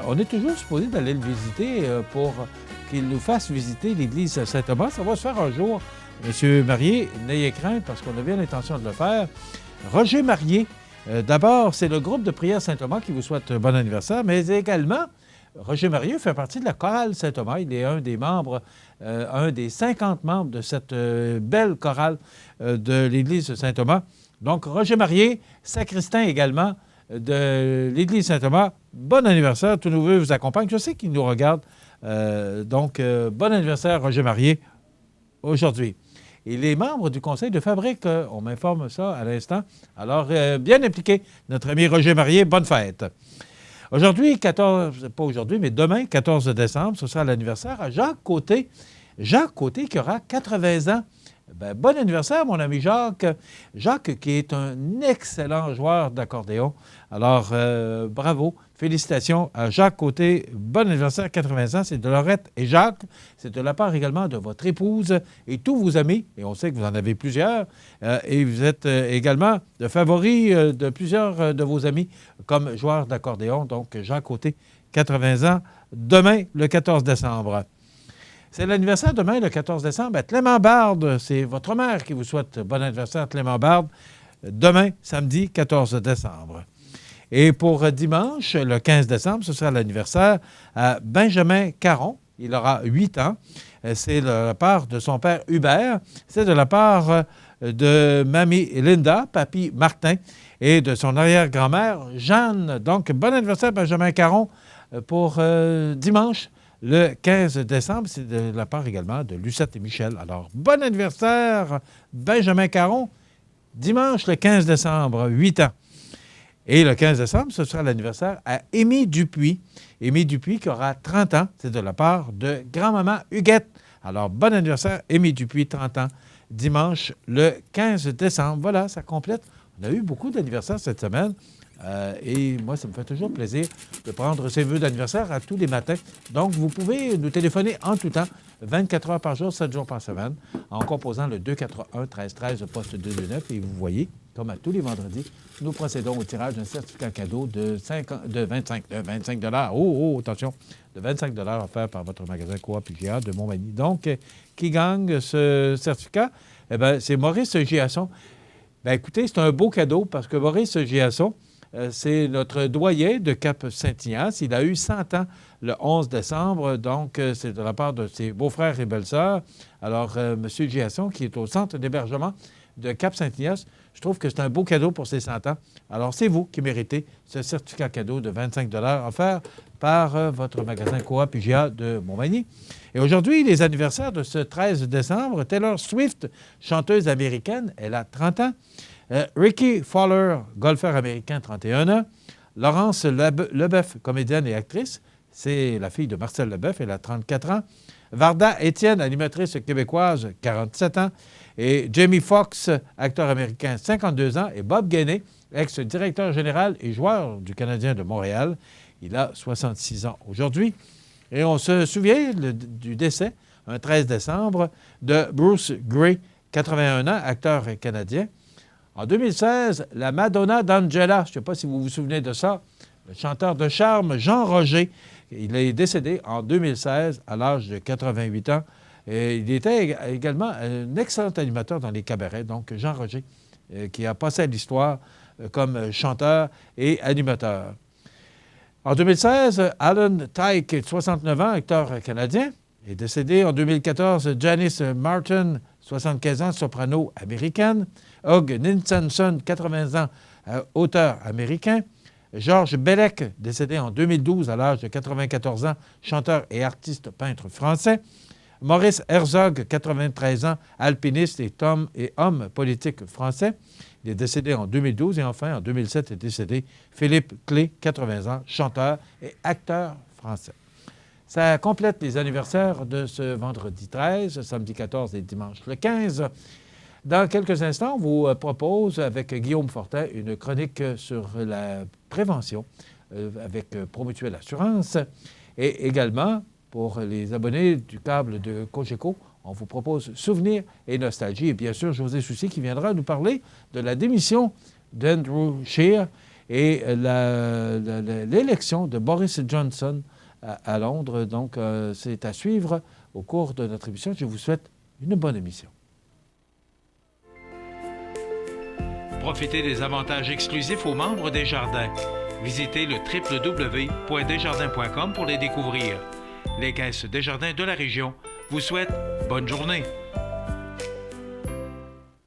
On est toujours supposé d'aller le visiter pour qu'il nous fasse visiter l'église Saint-Thomas. Ça va se faire un jour. Monsieur Marié, n'ayez crainte parce qu'on a bien l'intention de le faire. Roger Marié, d'abord, c'est le groupe de prière Saint-Thomas qui vous souhaite bon anniversaire, mais également, Roger Marié fait partie de la chorale Saint-Thomas. Il est un des membres, un des 50 membres de cette belle chorale de l'église Saint-Thomas. Donc, Roger Marié, sacristain également de l'église Saint-Thomas. Bon anniversaire, tous nos vœux vous accompagnent. Je sais qu'il nous regarde. Bon anniversaire, Roger Marié, aujourd'hui. Et les membres du conseil de fabrique, on m'informe ça à l'instant. Alors, bien impliqué, notre ami Roger Marié, bonne fête. Aujourd'hui, pas aujourd'hui, mais demain, 14 décembre, ce sera l'anniversaire à Jacques Côté. Jacques Côté qui aura 80 ans. Bon anniversaire, mon ami Jacques. Jacques qui est un excellent joueur d'accordéon. Alors, bravo. Félicitations à Jacques Côté. Bon anniversaire, 80 ans. C'est de Laurette et Jacques. C'est de la part également de votre épouse et tous vos amis. Et on sait que vous en avez plusieurs. Et vous êtes également de favoris de plusieurs de vos amis comme joueurs d'accordéon. Donc, Jacques Côté, 80 ans. Demain, le 14 décembre. C'est l'anniversaire demain, le 14 décembre. Clément Bard, c'est votre mère qui vous souhaite bon anniversaire, Clément Bard. Demain, samedi, 14 décembre. Et pour dimanche, le 15 décembre, ce sera l'anniversaire à Benjamin Caron. Il aura 8 ans. C'est de la part de son père Hubert. C'est de la part de mamie Linda, papy Martin et de son arrière-grand-mère Jeanne. Donc, bon anniversaire, Benjamin Caron, pour dimanche. Le 15 décembre, c'est de la part également de Lucette et Michel. Alors, bon anniversaire, Benjamin Caron, dimanche le 15 décembre, 8 ans. Et le 15 décembre, ce sera l'anniversaire à Émie Dupuis. Émie Dupuis qui aura 30 ans, c'est de la part de grand-maman Huguette. Alors, bon anniversaire, Émie Dupuis, 30 ans, dimanche le 15 décembre. Voilà, ça complète. On a eu beaucoup d'anniversaires cette semaine. Et moi, ça me fait toujours plaisir de prendre ces vœux d'anniversaire à tous les matins. Donc, vous pouvez nous téléphoner en tout temps, 24 heures par jour, 7 jours par semaine, en composant le 281-1313 poste 229. Et vous voyez, comme à tous les vendredis, nous procédons au tirage d'un certificat cadeau de 25 attention, de 25 offert par votre magasin Coop IGA de Montmagny. Donc, qui gagne ce certificat? Eh bien, c'est Maurice Giasson. Bien, écoutez, c'est un beau cadeau parce que Maurice Giasson, c'est notre doyen de Cap-Saint-Ignace. Il a eu 100 ans le 11 décembre, donc c'est de la part de ses beaux-frères et belles-sœurs. Alors, M. Giasson, qui est au centre d'hébergement de Cap-Saint-Ignace, je trouve que c'est un beau cadeau pour ses 100 ans. Alors, c'est vous qui méritez ce certificat cadeau de 25 offert par votre magasin Coop IGA de Montmagny. Et aujourd'hui, les anniversaires de ce 13 décembre, Taylor Swift, chanteuse américaine, elle a 30 ans. Ricky Fowler, golfeur américain, 31 ans. Laurence Leboeuf, comédienne et actrice, c'est la fille de Marcel Leboeuf, elle a 34 ans. Varda Étienne, animatrice québécoise, 47 ans. Et Jamie Foxx, acteur américain, 52 ans. Et Bob Gainey, ex-directeur général et joueur du Canadien de Montréal, il a 66 ans aujourd'hui. Et on se souvient du décès, un 13 décembre, de Bruce Gray, 81 ans, acteur canadien. En 2016, la Madonna d'Angela, je ne sais pas si vous vous souvenez de ça, le chanteur de charme Jean Roger, il est décédé en 2016 à l'âge de 88 ans. Et il était également un excellent animateur dans les cabarets, donc Jean Roger, qui a passé à l'histoire comme chanteur et animateur. En 2016, Alan Tyke, 69 ans, acteur canadien, est décédé. En 2014, Janice Martin, 75 ans, soprano américaine. Hugh Ninsonson, 80 ans, auteur américain. Georges Bellec, décédé en 2012 à l'âge de 94 ans, chanteur et artiste peintre français. Maurice Herzog, 93 ans, alpiniste et homme politique français. Il est décédé en 2012 et enfin, en 2007, est décédé Philippe Clé, 80 ans, chanteur et acteur français. Ça complète les anniversaires de ce vendredi 13, samedi 14 et dimanche le 15. Dans quelques instants, on vous propose avec Guillaume Fortin une chronique sur la prévention avec Promutuelle Assurance et également pour les abonnés du câble de Cogeco, on vous propose Souvenirs et Nostalgie. Et bien sûr, José Soucy qui viendra nous parler de la démission d'Andrew Scheer et l'élection de Boris Johnson à Londres. Donc, c'est à suivre au cours de notre émission. Je vous souhaite une bonne émission. Profitez des avantages exclusifs aux membres des Jardins. Visitez le www.desjardins.com pour les découvrir. Les caisses Desjardins de la région vous souhaitent bonne journée.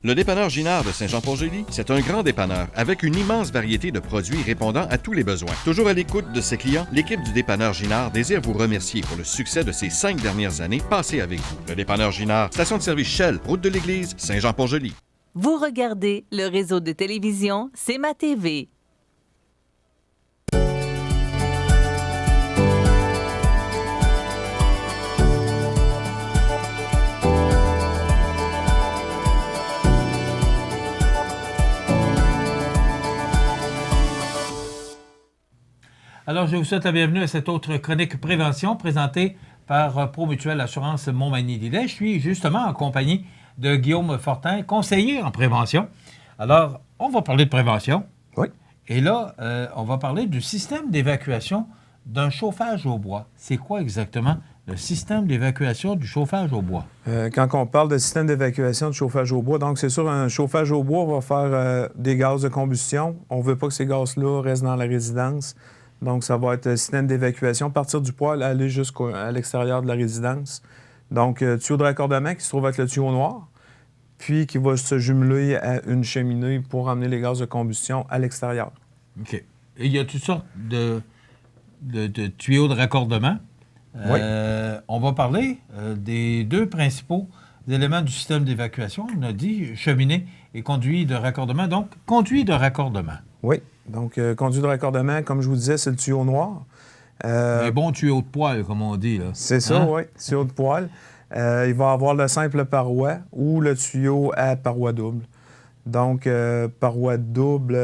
Le dépanneur Ginard de Saint-Jean-Port-Joli, c'est un grand dépanneur avec une immense variété de produits répondant à tous les besoins. Toujours à l'écoute de ses clients, l'équipe du dépanneur Ginard désire vous remercier pour le succès de ces 5 dernières années passées avec vous. Le dépanneur Ginard, station de service Shell, route de l'église, Saint-Jean-Port-Joli. Vous regardez le réseau de télévision C'est ma TV. Alors, je vous souhaite la bienvenue à cette autre chronique prévention présentée par Promutuelle Assurance Montmagny-Lillet. Je suis justement en compagnie de Guillaume Fortin, conseiller en prévention. Alors, on va parler de prévention. Oui. Et là, on va parler du système d'évacuation d'un chauffage au bois. C'est quoi exactement le système d'évacuation du chauffage au bois? Quand on parle de système d'évacuation du chauffage au bois, donc c'est sûr, un chauffage au bois va faire des gaz de combustion. On ne veut pas que ces gaz-là restent dans la résidence. Donc, ça va être un système d'évacuation, partir du poêle, aller jusqu'à l'extérieur de la résidence. Donc, tuyau de raccordement qui se trouve avec le tuyau noir, puis qui va se jumeler à une cheminée pour emmener les gaz de combustion à l'extérieur. OK. Et il y a toutes sortes de tuyaux de raccordement. Oui. On va parler des deux principaux éléments du système d'évacuation. On a dit cheminée et conduit de raccordement. Donc, conduit de raccordement. Oui. Donc, conduit de raccordement, comme je vous disais, c'est le tuyau noir. Un bon tuyau de poêle, comme on dit, là. C'est ça, oui, tuyau de poêle. Il va avoir le simple paroi ou le tuyau à paroi double. Donc, paroi double,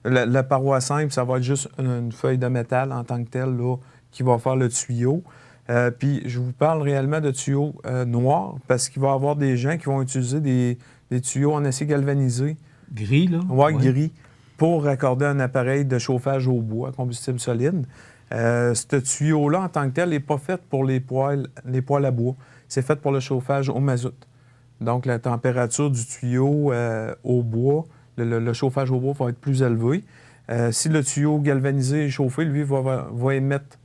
la paroi simple, ça va être juste une feuille de métal en tant que telle là, qui va faire le tuyau. Puis, je vous parle réellement de tuyau noir parce qu'il va y avoir des gens qui vont utiliser des tuyaux en acier galvanisé Gris, là? Ouais, gris, pour raccorder un appareil de chauffage au bois, à combustible solide. Ce tuyau-là, en tant que tel, n'est pas fait pour les poêles à bois. C'est fait pour le chauffage au mazout. Donc, la température du tuyau au bois, le chauffage au bois va être plus élevé. Si le tuyau galvanisé est chauffé, lui, va émettre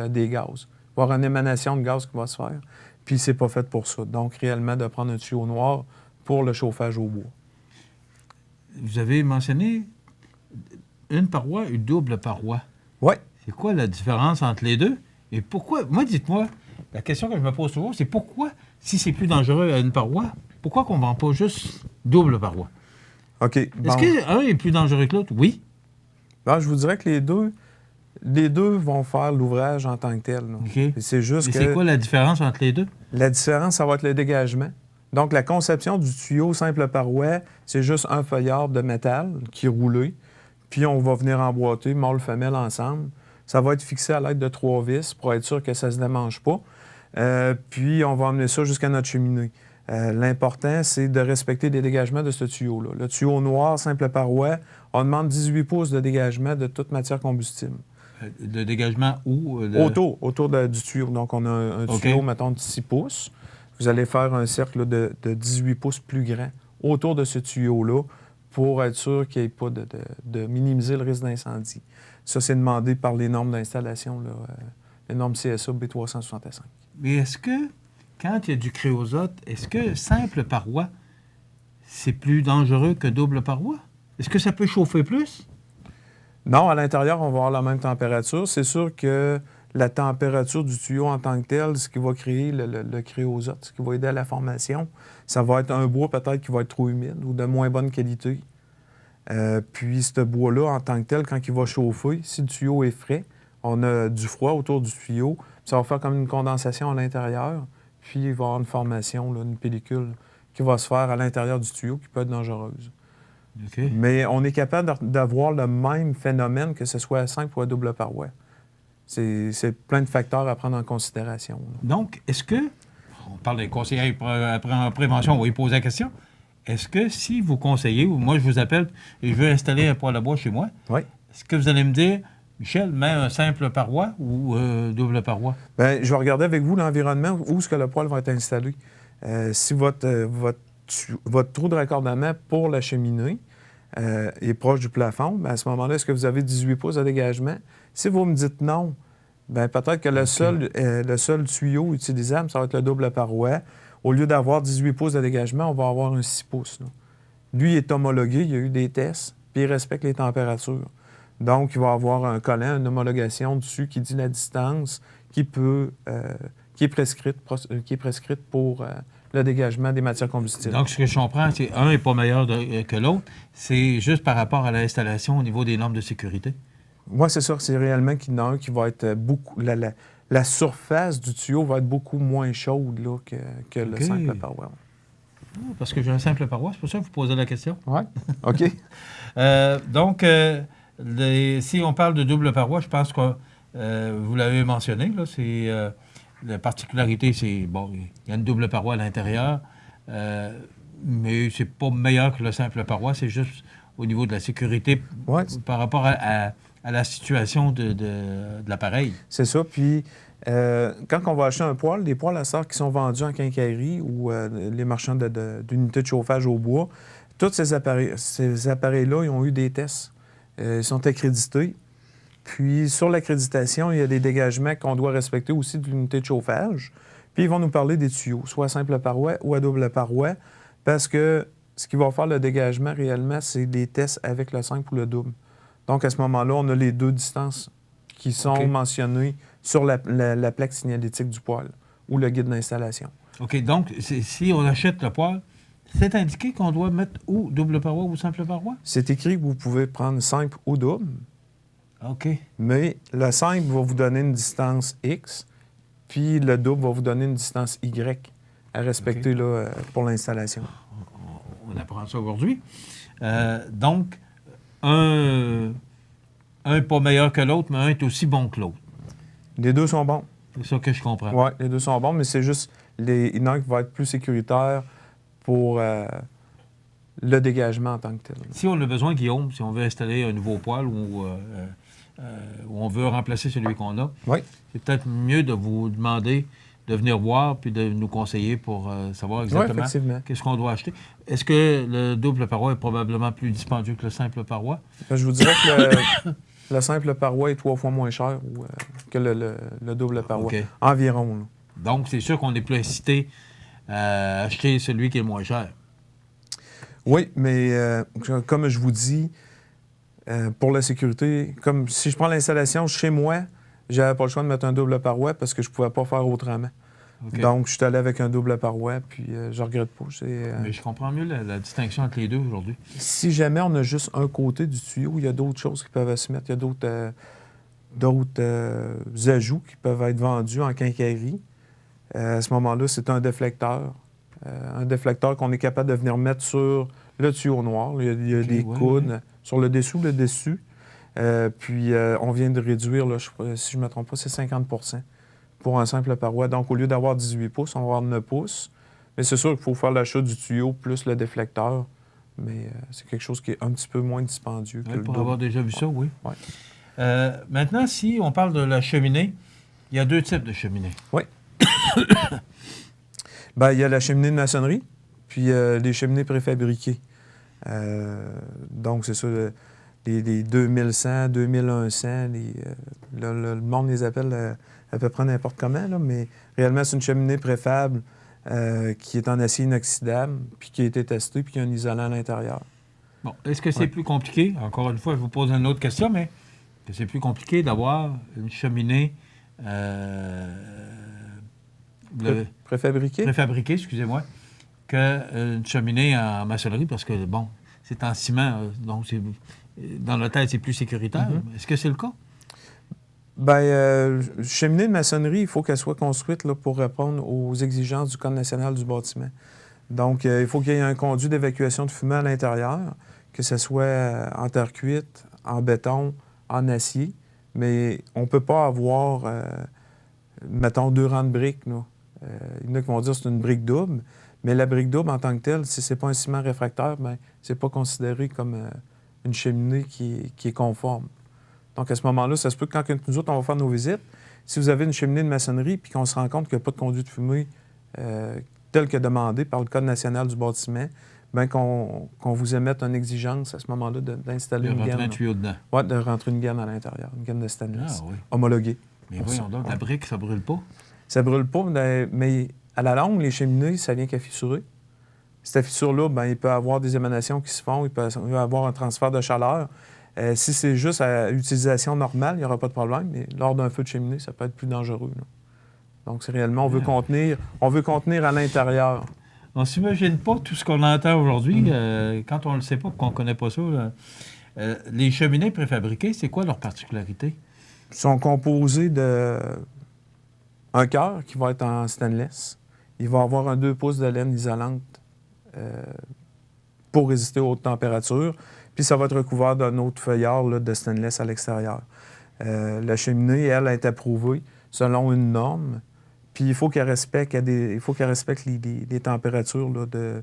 des gaz. Il va y avoir une émanation de gaz qui va se faire. Puis, c'est pas fait pour ça. Donc, réellement, de prendre un tuyau noir pour le chauffage au bois. Vous avez mentionné une paroi, une double paroi. Oui. C'est quoi la différence entre les deux? Et pourquoi? Moi, dites-moi, la question que je me pose toujours, c'est pourquoi, si c'est plus dangereux à une paroi, pourquoi qu'on ne vend pas juste double paroi? OK. Est-ce qu'un est plus dangereux que l'autre? Oui. Ben, je vous dirais que les deux vont faire l'ouvrage en tant que tel. OK. C'est juste Et que... c'est quoi la différence entre les deux? La différence, ça va être le dégagement. Donc, la conception du tuyau simple paroi, c'est juste un feuillard de métal qui est roulé, puis on va venir emboîter mâle-femelle ensemble. Ça va être fixé à l'aide de 3 vis pour être sûr que ça ne se démange pas. Puis, on va emmener ça jusqu'à notre cheminée. L'important, c'est de respecter les dégagements de ce tuyau-là. Le tuyau noir, simple paroi, on demande 18 pouces de dégagement de toute matière combustible. De dégagement où? Autour du tuyau. Donc, on a un tuyau, mettons, de 6 pouces. Vous allez faire un cercle de 18 pouces plus grand autour de ce tuyau-là pour être sûr qu'il n'y ait pas de minimiser le risque d'incendie. Ça, c'est demandé par les normes d'installation, les normes CSA B365. Mais est-ce que, quand il y a du créosote, est-ce que simple paroi, c'est plus dangereux que double paroi? Est-ce que ça peut chauffer plus? Non, à l'intérieur, on va avoir la même température. C'est sûr que la température du tuyau en tant que tel, ce qui va créer le créosote, ce qui va aider à la formation, ça va être un bois peut-être qui va être trop humide ou de moins bonne qualité. Puis ce bois-là, en tant que tel, quand il va chauffer, si le tuyau est frais, on a du froid autour du tuyau, ça va faire comme une condensation à l'intérieur, puis il va y avoir une formation, là, une pellicule qui va se faire à l'intérieur du tuyau qui peut être dangereuse. Okay. Mais on est capable d'avoir le même phénomène que ce soit à simple ou à double paroi. C'est plein de facteurs à prendre en considération. Là. Donc, est-ce que, on parle des conseillers en prévention, on va y poser la question, est-ce que si vous conseillez, ou moi je vous appelle et je veux installer un poêle à bois chez moi, oui. Est-ce que vous allez me dire, Michel, mets un simple paroi ou double paroi? Bien, je vais regarder avec vous l'environnement où est-ce que le poêle va être installé. Si votre trou de raccordement pour la cheminée est proche du plafond, bien, à ce moment-là, est-ce que vous avez 18 pouces de dégagement? Si vous me dites non, bien, peut-être que le seul tuyau utilisable, ça va être le double paroi. Au lieu d'avoir 18 pouces de dégagement, on va avoir un 6 pouces. Là. Lui, il est homologué, il y a eu des tests, puis il respecte les températures. Donc, il va avoir un collant, une homologation dessus qui dit la distance qui est prescrite pour le dégagement des matières combustibles. Donc, ce que je comprends, c'est un n'est pas meilleur que l'autre. C'est juste par rapport à l'installation au niveau des normes de sécurité? Moi, c'est sûr que c'est réellement qu'il y en a un qui va être beaucoup... La surface du tuyau va être beaucoup moins chaude là, que le simple paroi. Parce que j'ai un simple paroi, c'est pour ça que vous posez la question? Oui. OK. Donc, si on parle de double paroi, je pense que vous l'avez mentionné, là, c'est... la particularité, c'est, bon, il y a une double paroi à l'intérieur, mais c'est pas meilleur que le simple paroi, c'est juste au niveau de la sécurité par rapport à la situation de l'appareil. C'est ça, puis quand on va acheter un poêle, les poêles à sort qui sont vendus en quincaillerie ou les marchands d'unités de chauffage au bois, tous ces appareils-là, ils ont eu des tests. Ils sont accrédités. Puis, sur l'accréditation, il y a des dégagements qu'on doit respecter aussi de l'unité de chauffage. Puis, ils vont nous parler des tuyaux, soit à simple paroi ou à double paroi, parce que ce qui va faire le dégagement réellement, c'est des tests avec le simple ou le double. Donc, à ce moment-là, on a les deux distances qui sont mentionnées sur la plaque signalétique du poêle ou le guide d'installation. OK. Donc, si on achète le poêle, c'est indiqué qu'on doit mettre ou double paroi ou simple paroi? C'est écrit que vous pouvez prendre simple ou double. OK. Mais le simple va vous donner une distance X, puis le double va vous donner une distance Y à respecter là, pour l'installation. On apprend ça aujourd'hui. Donc, un pas meilleur que l'autre, mais un est aussi bon que l'autre. Les deux sont bons. C'est ça que je comprends. Oui, les deux sont bons, mais c'est juste il y en a un qui va être plus sécuritaire pour le dégagement en tant que tel. Si on a besoin, Guillaume, si on veut installer un nouveau poêle ou on veut remplacer celui qu'on a, oui. C'est peut-être mieux de vous demander de venir voir puis de nous conseiller pour savoir exactement qu'est-ce qu'on doit acheter. Est-ce que le double paroi est probablement plus dispendieux que le simple paroi? Je vous dirais que le simple paroi est 3 fois moins cher que le double paroi. Okay. Environ. Là. Donc, c'est sûr qu'on est plus incité à acheter celui qui est moins cher. Oui, mais comme je vous dis, pour la sécurité, comme si je prends l'installation chez moi, j'avais pas le choix de mettre un double paroi parce que je pouvais pas faire autrement. Okay. Donc, je suis allé avec un double paroi, puis je regrette pas. Mais je comprends mieux la distinction entre les deux aujourd'hui. Si jamais on a juste un côté du tuyau, il y a d'autres choses qui peuvent se mettre. Il y a d'autres ajouts qui peuvent être vendus en quincaillerie. À ce moment-là, c'est un déflecteur. Un déflecteur qu'on est capable de venir mettre sur le tuyau noir. Il y a des coudes sur le dessous, le dessus. Puis, on vient de réduire, là, si je ne me trompe pas, c'est 50 pour un simple paroi. Donc, au lieu d'avoir 18 pouces, on va avoir 9 pouces. Mais c'est sûr qu'il faut faire l'achat du tuyau plus le déflecteur. Mais c'est quelque chose qui est un petit peu moins dispendieux que le pour double. Avoir déjà vu ça, oui. Ouais. Maintenant, si on parle de la cheminée, il y a 2 types de cheminées. Oui. Bien, il y a la cheminée de maçonnerie, puis les cheminées préfabriquées. Donc, c'est ça, les 2100, 2100, le monde les appelle à peu près n'importe comment, là, mais réellement, c'est une cheminée préfable qui est en acier inoxydable, puis qui a été testée, puis qui a un isolant à l'intérieur. Bon, est-ce que c'est plus compliqué? Encore une fois, je vous pose une autre question, mais est-ce que c'est plus compliqué d'avoir une cheminée préfabriquée? Préfabriquée, excusez-moi, qu'une cheminée en maçonnerie, parce que, bon, c'est en ciment, donc dans la tête, c'est plus sécuritaire. Mm-hmm. Est-ce que c'est le cas? Bien, cheminée de maçonnerie, il faut qu'elle soit construite là, pour répondre aux exigences du Code national du bâtiment. Donc, il faut qu'il y ait un conduit d'évacuation de fumée à l'intérieur, que ce soit en terre cuite, en béton, en acier, mais on ne peut pas avoir, mettons, 2 rangs de briques. Là. Il y en a qui vont dire que c'est une brique double, mais la brique double, en tant que telle, si ce n'est pas un ciment réfractaire, bien, c'est pas considéré comme une cheminée qui est conforme. Donc, à ce moment-là, ça se peut que quand nous autres, on va faire nos visites, si vous avez une cheminée de maçonnerie puis qu'on se rend compte qu'il n'y a pas de conduit de fumée tel que demandé par le Code national du bâtiment, bien qu'on vous émette une exigence à ce moment-là d'installer une gaine. De rentrer un tuyau dedans. Oui, de rentrer une gaine à l'intérieur, une gaine de stainless. Ah, oui. Homologuée. Mais voyons donc, la brique, ça ne brûle pas? Ça ne brûle pas, mais à la longue, les cheminées, ça vient qu'à fissurer. Cette fissure-là, bien, il peut y avoir des émanations qui se font, il peut y avoir un transfert de chaleur. Si c'est juste à utilisation normale, il n'y aura pas de problème, mais lors d'un feu de cheminée, ça peut être plus dangereux. Là. Donc, c'est réellement, on veut contenir à l'intérieur. On ne s'imagine pas tout ce qu'on entend aujourd'hui quand on ne le sait pas, qu'on ne connaît pas ça. Les cheminées préfabriquées, c'est quoi leur particularité? Ils sont composés d'un cœur qui va être en stainless. Il va avoir un 2 pouces de laine isolante pour résister aux hautes températures. Puis ça va être recouvert d'un autre feuillard là, de stainless à l'extérieur. La cheminée, elle, est approuvée selon une norme. Puis il faut qu'elle respecte, les températures là, de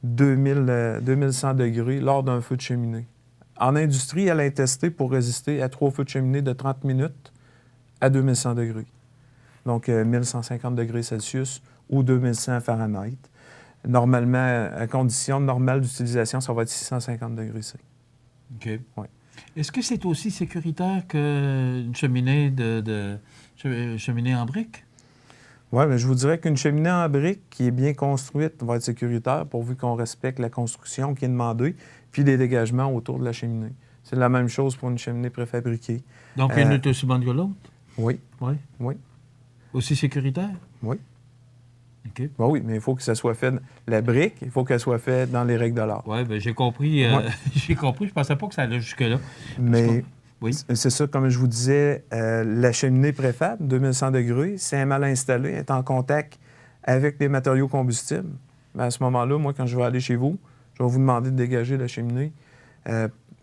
2100 degrés lors d'un feu de cheminée. En industrie, elle est testée pour résister à 3 feux de cheminée de 30 minutes à 2100 degrés. Donc 1150 degrés Celsius ou 2100 Fahrenheit. Normalement, à condition normale d'utilisation, ça va être 650 degrés C. OK. Ouais. Est-ce que c'est aussi sécuritaire qu'une cheminée cheminée en briques? Oui, mais je vous dirais qu'une cheminée en briques qui est bien construite va être sécuritaire pourvu qu'on respecte la construction qui est demandée, puis les dégagements autour de la cheminée. C'est la même chose pour une cheminée préfabriquée. Donc, une est aussi bonne que l'autre? Oui. Oui? Oui. Aussi sécuritaire? Oui. OK. Ben oui, mais il faut que ça soit fait. La brique, il faut qu'elle soit faite dans les règles de l'art. Oui, bien, j'ai compris. J'ai compris. Je ne pensais pas que ça allait jusque-là. Mais oui. C'est ça, comme je vous disais, la cheminée préfab, 2100 degrés, si elle est mal installée, elle est en contact avec les matériaux combustibles. Bien, à ce moment-là, moi, quand je vais aller chez vous, je vais vous demander de dégager la cheminée.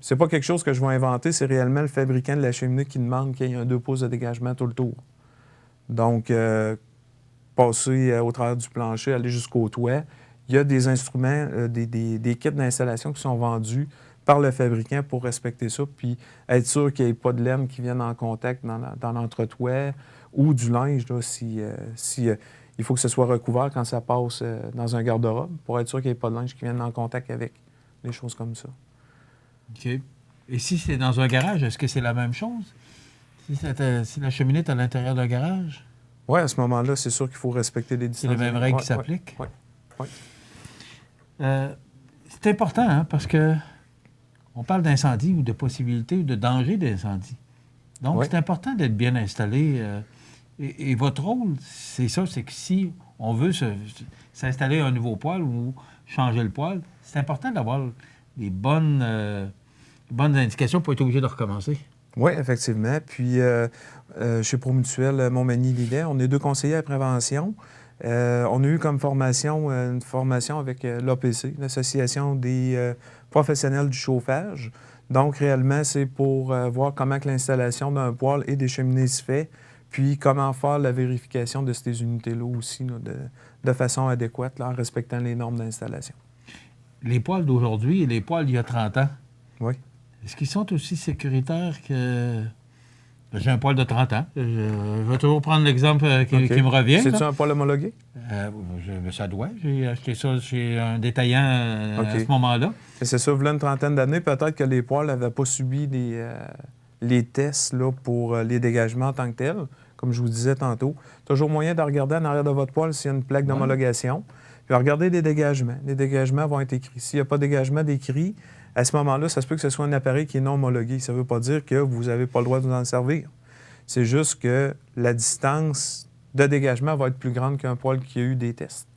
C'est pas quelque chose que je vais inventer, c'est réellement le fabricant de la cheminée qui demande qu'il y ait un 2 pouces de dégagement tout le tour. Donc, passer au travers du plancher, aller jusqu'au toit, il il y a des instruments, des kits d'installation qui sont vendus par le fabricant pour respecter ça, puis être sûr qu'il n'y ait pas de laine qui vienne en contact dans l'entretoit ou du linge, là, il faut que ce soit recouvert quand ça passe dans un garde-robe pour être sûr qu'il n'y ait pas de linge qui vienne en contact avec, des choses comme ça. OK. Et si c'est dans un garage, est-ce que c'est la même chose? Si la cheminée est à l'intérieur d'un garage? Oui, à ce moment-là, c'est sûr qu'il faut respecter les distances. C'est les mêmes règles qui s'appliquent? Oui. C'est important, hein, parce que on parle d'incendie ou de possibilité ou de danger d'incendie. Donc, c'est important d'être bien installé. Et votre rôle, c'est ça, c'est que si on veut s'installer un nouveau poêle ou changer le poêle, c'est important d'avoir des bonnes indications pour être obligé de recommencer. Oui, effectivement. Puis, chez Promutuel Montmagny-Lillet, on est 2 conseillers à prévention. On a eu comme formation une formation avec l'APC, l'Association des professionnels du chauffage. Donc, réellement, c'est pour voir comment que l'installation d'un poêle et des cheminées se fait, puis comment faire la vérification de ces unités-là aussi, là, de façon adéquate, là, en respectant les normes d'installation. Les poêles d'aujourd'hui et les poêles d'il y a 30 ans, oui. Est-ce qu'ils sont aussi sécuritaires que... J'ai un poêle de 30 ans. Je vais toujours prendre l'exemple qui me revient. C'est-tu un poêle homologué? Ça doit. J'ai acheté ça chez un détaillant à ce moment-là. Et c'est ça, il y a une trentaine d'années, peut-être que les poêles n'avaient pas subi les tests là, pour les dégagements en tant que tels, comme je vous disais tantôt. Toujours moyen de regarder en arrière de votre poêle s'il y a une plaque d'homologation. Puis regardez les dégagements. Les dégagements vont être écrits. S'il n'y a pas de dégagement décrit, à ce moment-là, ça se peut que ce soit un appareil qui est non homologué. Ça ne veut pas dire que vous n'avez pas le droit de vous en servir. C'est juste que la distance de dégagement va être plus grande qu'un poêle qui a eu des tests.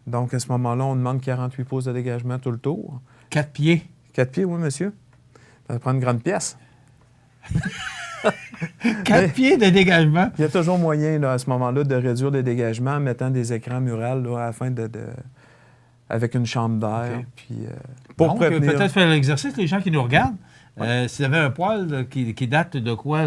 Donc, à ce moment-là, on demande 48 pouces de dégagement tout le tour. 4 pieds? 4 pieds, oui, monsieur. Ça prend une grande pièce. 4 pieds de dégagement? Il y a toujours moyen, là, à ce moment-là, de réduire les dégagements en mettant des écrans murales là, afin avec une chambre d'air. Puis, pour donc, prévenir... peut-être faire l'exercice, les gens qui nous regardent. S'il y avait un poêle qui date de quoi?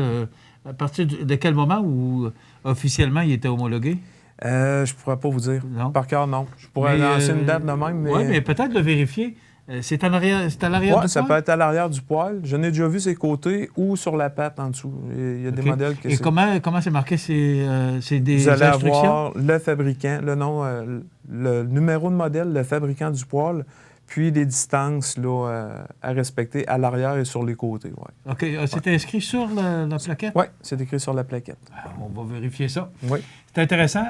À partir de quel moment où officiellement il était homologué? Je ne pourrais pas vous dire. Non. Par cœur, non. Je pourrais lancer une date de même, mais... Oui, mais peut-être le vérifier. C'est à l'arrière du poêle? Ça peut être à l'arrière du poêle. Je n'ai déjà vu ses côtés ou sur la patte en dessous. Il y a des modèles que c'est... Et comment c'est marqué? C'est des vous allez instructions? Avoir le fabricant, le nom, le numéro de modèle, le fabricant du poêle, puis les distances là, à respecter à l'arrière et sur les côtés. Ouais. OK. C'est inscrit sur la plaquette? Oui, c'est écrit sur la plaquette. On va vérifier ça. Oui. C'est intéressant.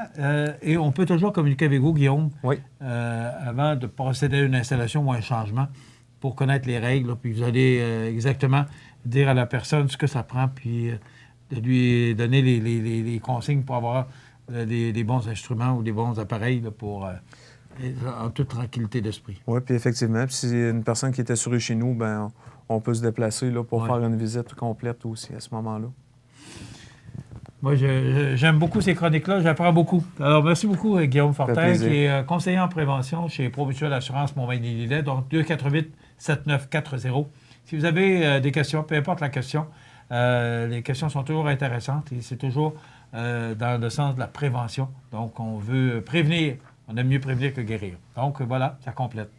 Et on peut toujours communiquer avec vous, Guillaume, avant de procéder à une installation ou un changement pour connaître les règles. Là, puis vous allez exactement dire à la personne ce que ça prend, puis de lui donner les consignes pour avoir des bons instruments ou des bons appareils là, pour... en toute tranquillité d'esprit. Oui, puis effectivement, si c'est une personne qui est assurée chez nous, bien, on peut se déplacer là, pour faire une visite complète aussi à ce moment-là. Moi, j'aime beaucoup ces chroniques-là, j'apprends beaucoup. Alors, merci beaucoup, Guillaume Fortin, qui est conseiller en prévention chez Promutuel Assurance Montmagny-Lillet, donc 248-7940. Si vous avez des questions, peu importe la question, les questions sont toujours intéressantes et c'est toujours dans le sens de la prévention. Donc, on veut prévenir. On aime mieux prévenir que guérir. Donc, voilà, ça complète.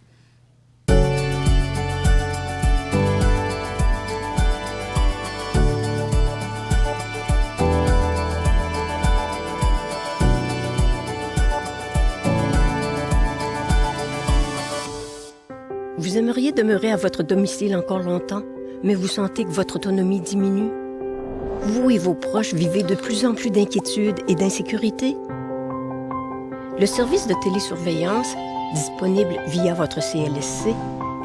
Vous aimeriez demeurer à votre domicile encore longtemps, mais vous sentez que votre autonomie diminue? Vous et vos proches vivez de plus en plus d'inquiétudes et d'insécurité? Le service de télésurveillance, disponible via votre CLSC,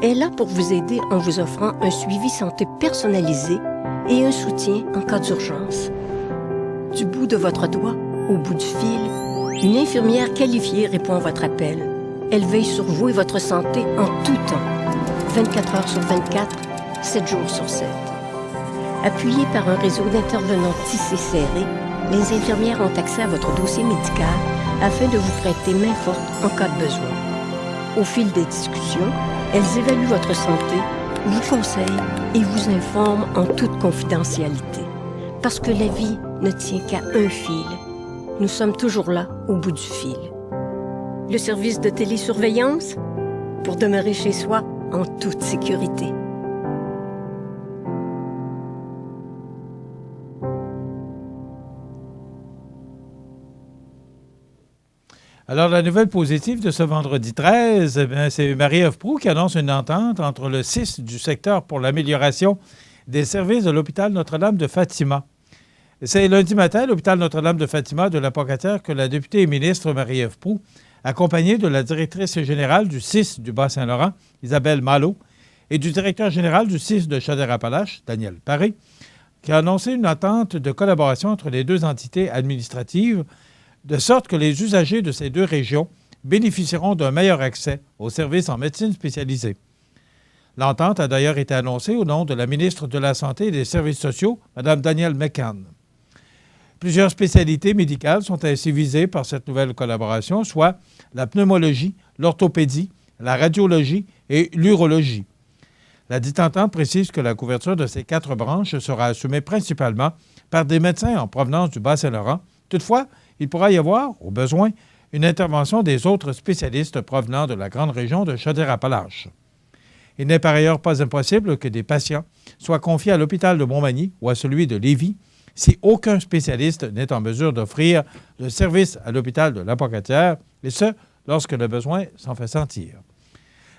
est là pour vous aider en vous offrant un suivi santé personnalisé et un soutien en cas d'urgence. Du bout de votre doigt au bout du fil, une infirmière qualifiée répond à votre appel. Elle veille sur vous et votre santé en tout temps, 24 heures sur 24, 7 jours sur 7. Appuyées par un réseau d'intervenants tissé serré, les infirmières ont accès à votre dossier médical afin de vous prêter main forte en cas de besoin. Au fil des discussions, elles évaluent votre santé, vous conseillent et vous informent en toute confidentialité. Parce que la vie ne tient qu'à un fil. Nous sommes toujours là au bout du fil. Le service de télésurveillance pour demeurer chez soi en toute sécurité. Alors, la nouvelle positive de ce vendredi 13, c'est Marie-Ève Proulx qui annonce une entente entre le CIS du secteur pour l'amélioration des services de l'hôpital Notre-Dame de Fatima. C'est lundi matin à l'hôpital Notre-Dame de Fatima de la Pocatière que la députée et ministre Marie-Ève Proulx, accompagnée de la directrice générale du CIS du Bas-Saint-Laurent, Isabelle Malo, et du directeur général du CIS de Chaudière-Appalaches, Daniel Paré, qui a annoncé une entente de collaboration entre les deux entités administratives, de sorte que les usagers de ces deux régions bénéficieront d'un meilleur accès aux services en médecine spécialisée. L'entente a d'ailleurs été annoncée au nom de la ministre de la Santé et des Services sociaux, Mme Danielle McCann. Plusieurs spécialités médicales sont ainsi visées par cette nouvelle collaboration, soit la pneumologie, l'orthopédie, la radiologie et l'urologie. La dite entente précise que la couverture de ces 4 branches sera assumée principalement par des médecins en provenance du Bas-Saint-Laurent. Toutefois, il pourra y avoir, au besoin, une intervention des autres spécialistes provenant de la grande région de Chaudière-Appalaches. Il n'est par ailleurs pas impossible que des patients soient confiés à l'hôpital de Montmagny ou à celui de Lévis si aucun spécialiste n'est en mesure d'offrir le service à l'hôpital de la Pocatière, et ce, lorsque le besoin s'en fait sentir.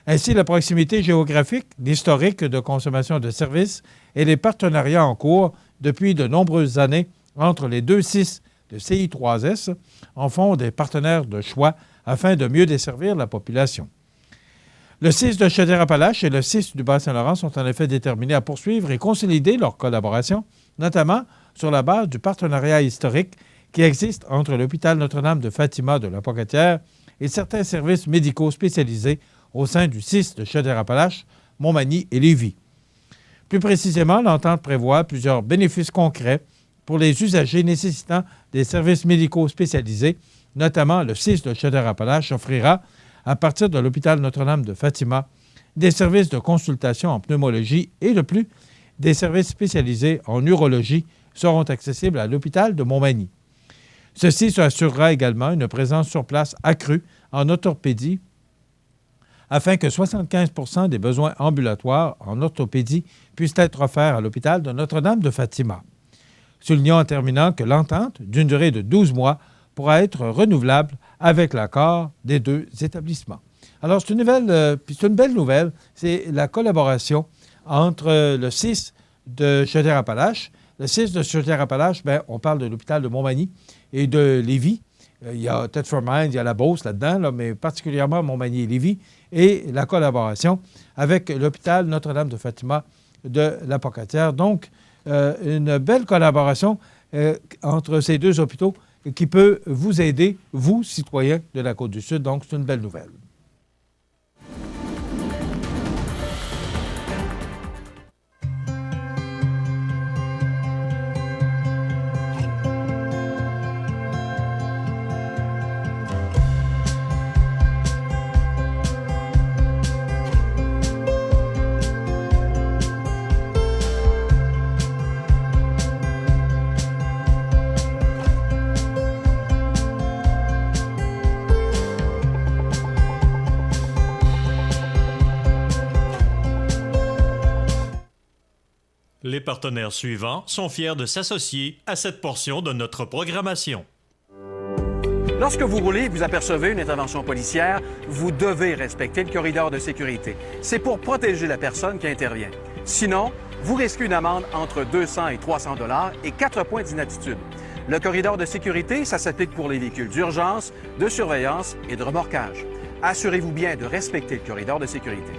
Ainsi, la proximité géographique, l'historique de consommation de services et les partenariats en cours depuis de nombreuses années entre les deux CIS de CI3S en font des partenaires de choix afin de mieux desservir la population. Le CIS de Chaudière-Appalaches et le CIS du Bas-Saint-Laurent sont en effet déterminés à poursuivre et consolider leur collaboration, notamment sur la base du partenariat historique qui existe entre l'hôpital Notre-Dame de Fatima de la Pocatière et certains services médicaux spécialisés au sein du CIS de Chaudière-Appalaches, Montmagny et Lévis. Plus précisément, l'entente prévoit plusieurs bénéfices concrets pour les usagers nécessitant des services médicaux spécialisés, notamment le CIS de Chaudière-Appalaches offrira, à partir de l'hôpital Notre-Dame de Fatima, des services de consultation en pneumologie et de plus, des services spécialisés en urologie seront accessibles à l'hôpital de Montmagny. Ceci assurera également une présence sur place accrue en orthopédie afin que 75 des besoins ambulatoires en orthopédie puissent être offerts à l'hôpital de Notre-Dame de Fatima. Soulignons en terminant que l'entente, d'une durée de 12 mois, pourra être renouvelable avec l'accord des deux établissements. Alors, c'est une belle nouvelle, c'est la collaboration entre le CIS de Chaudière-Appalaches. Le CIS de Chaudière-Appalaches, on parle de l'hôpital de Montmagny et de Lévis. Il y a Thetford Mines, il y a la Beauce là-dedans, mais particulièrement Montmagny et Lévis, et la collaboration avec l'hôpital Notre-Dame de Fatima de la Pocatière. Donc, une belle collaboration entre ces deux hôpitaux qui peut vous aider, vous, citoyens de la Côte-du-Sud. Donc, c'est une belle nouvelle. Les partenaires suivants sont fiers de s'associer à cette portion de notre programmation. Lorsque vous roulez et vous apercevez une intervention policière, vous devez respecter le corridor de sécurité. C'est pour protéger la personne qui intervient. Sinon, vous risquez une amende entre 200 et 300 $ et 4 points d'inaptitude. Le corridor de sécurité, ça s'applique pour les véhicules d'urgence, de surveillance et de remorquage. Assurez-vous bien de respecter le corridor de sécurité.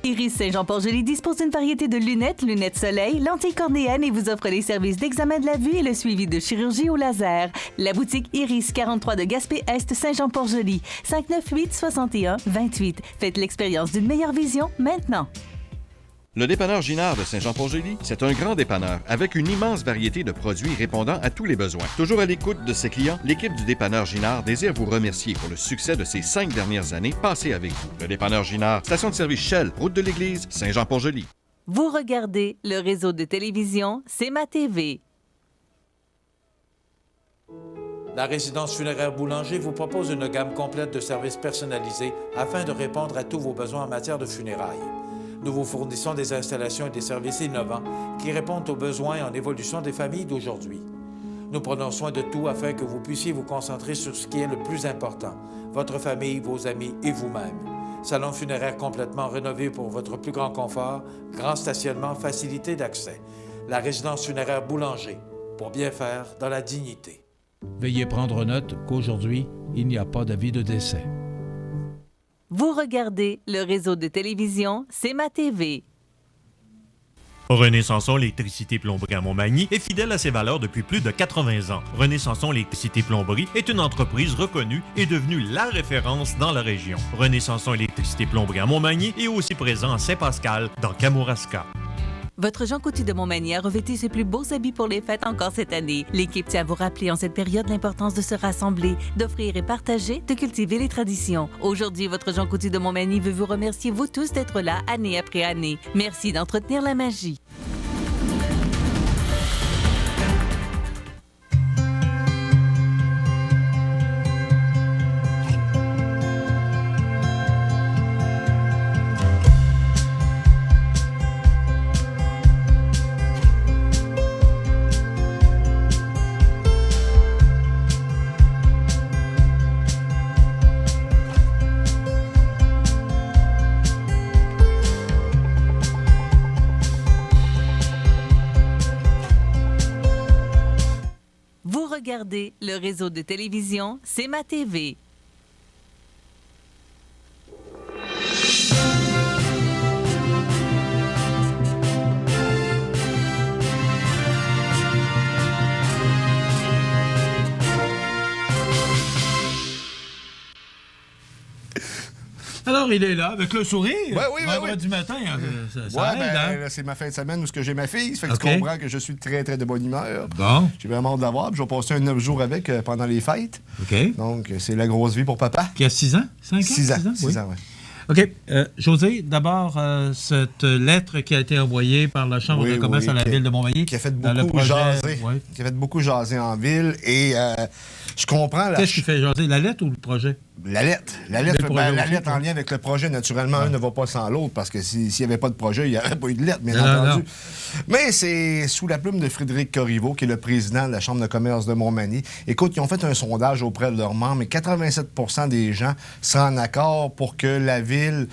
Iris Saint-Jean-Port-Joli dispose d'une variété de lunettes, lunettes soleil, lentilles cornéennes et vous offre les services d'examen de la vue et le suivi de chirurgie au laser. La boutique Iris 43 de Gaspé-Est Saint-Jean-Port-Joli, 598-61-28. Faites l'expérience d'une meilleure vision maintenant. Le dépanneur Ginard de Saint-Jean-Port-Joli, c'est un grand dépanneur avec une immense variété de produits répondant à tous les besoins. Toujours à l'écoute de ses clients, l'équipe du dépanneur Ginard désire vous remercier pour le succès de ces 5 dernières années passées avec vous. Le dépanneur Ginard, station de service Shell, route de l'église, Saint-Jean-Port-Joli. Vous regardez le réseau de télévision C'est ma TV. La résidence funéraire Boulanger vous propose une gamme complète de services personnalisés afin de répondre à tous vos besoins en matière de funérailles. Nous vous fournissons des installations et des services innovants qui répondent aux besoins en évolution des familles d'aujourd'hui. Nous prenons soin de tout afin que vous puissiez vous concentrer sur ce qui est le plus important, votre famille, vos amis et vous-même. Salon funéraire complètement rénové pour votre plus grand confort, grand stationnement, facilité d'accès. La résidence funéraire Boulanger, pour bien faire dans la dignité. Veuillez prendre note qu'aujourd'hui, il n'y a pas d'avis de décès. Vous regardez le réseau de télévision C'est ma TV. René Sanson, l'électricité plomberie à Montmagny, est fidèle à ses valeurs depuis plus de 80 ans. René Sanson, l'électricité plomberie est une entreprise reconnue et devenue la référence dans la région. René Sanson, électricité plomberie à Montmagny est aussi présent à Saint-Pascal, dans Kamouraska. Votre Jean Coutu de Montmagny a revêtu ses plus beaux habits pour les fêtes encore cette année. L'équipe tient à vous rappeler en cette période l'importance de se rassembler, d'offrir et partager, de cultiver les traditions. Aujourd'hui, votre Jean Coutu de Montmagny veut vous remercier, vous tous, d'être là année après année. Merci d'entretenir la magie. Regardez le réseau de télévision C'est ma TV. Alors, il est là, avec le sourire. Oui. Vendredi matin, ça aide, hein? C'est ma fin de semaine où j'ai ma fille. Ça fait que tu comprends que je suis très, très de bonne humeur. Bon. J'ai vraiment hâte d'avoir. Je vais passer un 9 jours avec pendant les fêtes. OK. Donc, c'est la grosse vie pour papa. Qui a 6 ans? 5 ans? 6 ans, 6 ans, oui. OK. José, d'abord, cette lettre qui a été envoyée par la Chambre de commerce à la Ville de Montmagny. Qui a fait beaucoup jaser. Oui. Qui a fait beaucoup jaser en ville. Et je comprends... Qu'est-ce qui fait jaser? La lettre ou le projet? La lettre. La lettre en lien avec le projet, naturellement, un ne va pas sans l'autre, parce que s'il n'y avait pas de projet, il n'y aurait pas eu de lettre, bien entendu. Non. Mais c'est sous la plume de Frédéric Corriveau, qui est le président de la Chambre de commerce de Montmagny. Écoute, ils ont fait un sondage auprès de leurs membres, et 87 % des gens seraient en accord pour que la Ville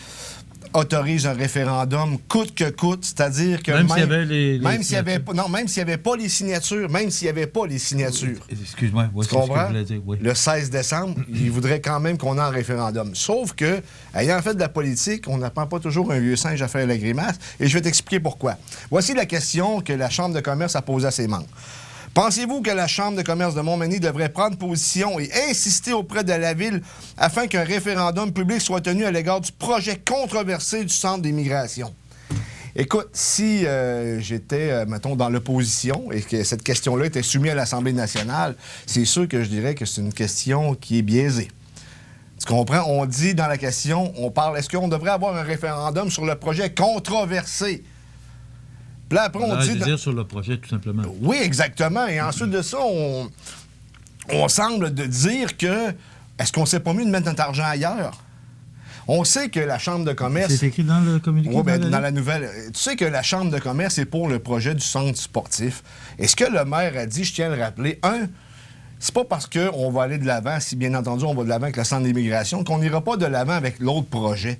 autorise un référendum coûte que coûte, c'est-à-dire que même s'il n'y avait pas les signatures, excuse-moi, tu comprends? Le 16 décembre, il voudrait quand même qu'on ait un référendum. Sauf que, ayant fait de la politique, on n'apprend pas toujours un vieux singe à faire la grimace, et je vais t'expliquer pourquoi. Voici la question que la Chambre de commerce a posée à ses membres. Pensez-vous que la Chambre de commerce de Montmagny devrait prendre position et insister auprès de la Ville afin qu'un référendum public soit tenu à l'égard du projet controversé du Centre d'immigration? Écoute, si j'étais, mettons, dans l'opposition et que cette question-là était soumise à l'Assemblée nationale, c'est sûr que je dirais que c'est une question qui est biaisée. Tu comprends? On dit dans la question, on parle, est-ce qu'on devrait avoir un référendum sur le projet controversé? Là, après, on dit... dire sur le projet, tout simplement. Oui, exactement. Et ensuite de ça, on semble de dire que... Est-ce qu'on ne s'est pas mieux de mettre notre argent ailleurs? On sait que la Chambre de commerce... C'est écrit dans le communiqué? Oui, dans la nouvelle. Tu sais que la Chambre de commerce est pour le projet du centre sportif. Et ce que le maire a dit, je tiens à le rappeler, c'est pas parce qu'on va aller de l'avant, si bien entendu on va de l'avant avec le centre d'immigration, qu'on n'ira pas de l'avant avec l'autre projet.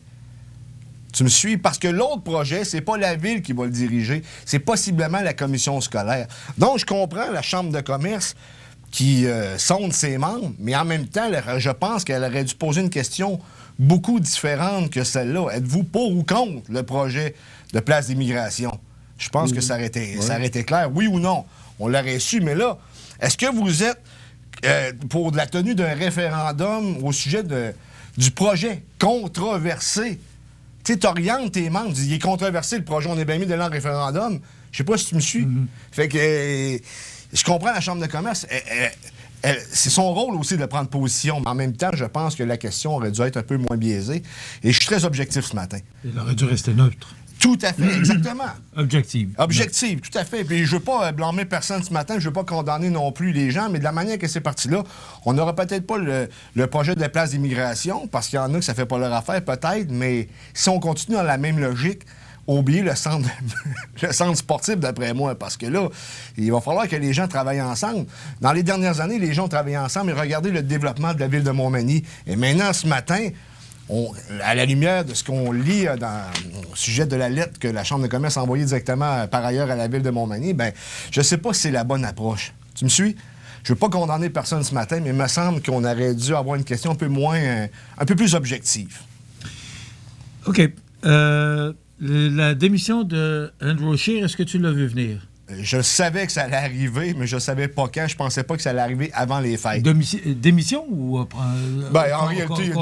Tu me suis? Parce que l'autre projet, c'est pas la Ville qui va le diriger, c'est possiblement la commission scolaire. Donc, je comprends la Chambre de commerce qui sonde ses membres, mais en même temps, je pense qu'elle aurait dû poser une question beaucoup différente que celle-là. Êtes-vous pour ou contre le projet de place d'immigration? Je pense que ça aurait été clair, oui ou non. On l'aurait su, mais là, est-ce que vous êtes pour la tenue d'un référendum au sujet du projet controversé? Tu sais, t'orientes tes membres, il est controversé le projet, on est bien mis de l'an référendum. Je sais pas si tu me suis. Fait que je comprends la Chambre de commerce. C'est son rôle aussi de prendre position. Mais en même temps, je pense que la question aurait dû être un peu moins biaisée. Et je suis très objectif ce matin. Il aurait dû rester neutre. Tout à fait, exactement. Objective. Objective, tout à fait. Puis je ne veux pas blâmer personne ce matin, je ne veux pas condamner non plus les gens, mais de la manière que c'est parti là, on n'aura peut-être pas le projet de la place d'immigration, parce qu'il y en a que ça ne fait pas leur affaire, peut-être, mais si on continue dans la même logique, oublier le centre sportif, d'après moi, parce que là, il va falloir que les gens travaillent ensemble. Dans les dernières années, les gens ont travaillé ensemble et regardez le développement de la ville de Montmagny. Et maintenant, ce matin, à la lumière de ce qu'on lit au sujet de la lettre que la Chambre de commerce a envoyée directement par ailleurs à la ville de Montmagny, bien, je ne sais pas si c'est la bonne approche. Tu me suis? Je ne veux pas condamner personne ce matin, mais il me semble qu'on aurait dû avoir une question un peu plus objective. OK. La démission de Andrew Scheer, est-ce que tu l'as vu venir? Je savais que ça allait arriver, mais je ne savais pas quand. Je ne pensais pas que ça allait arriver avant les fêtes. Démission ou... en réalité,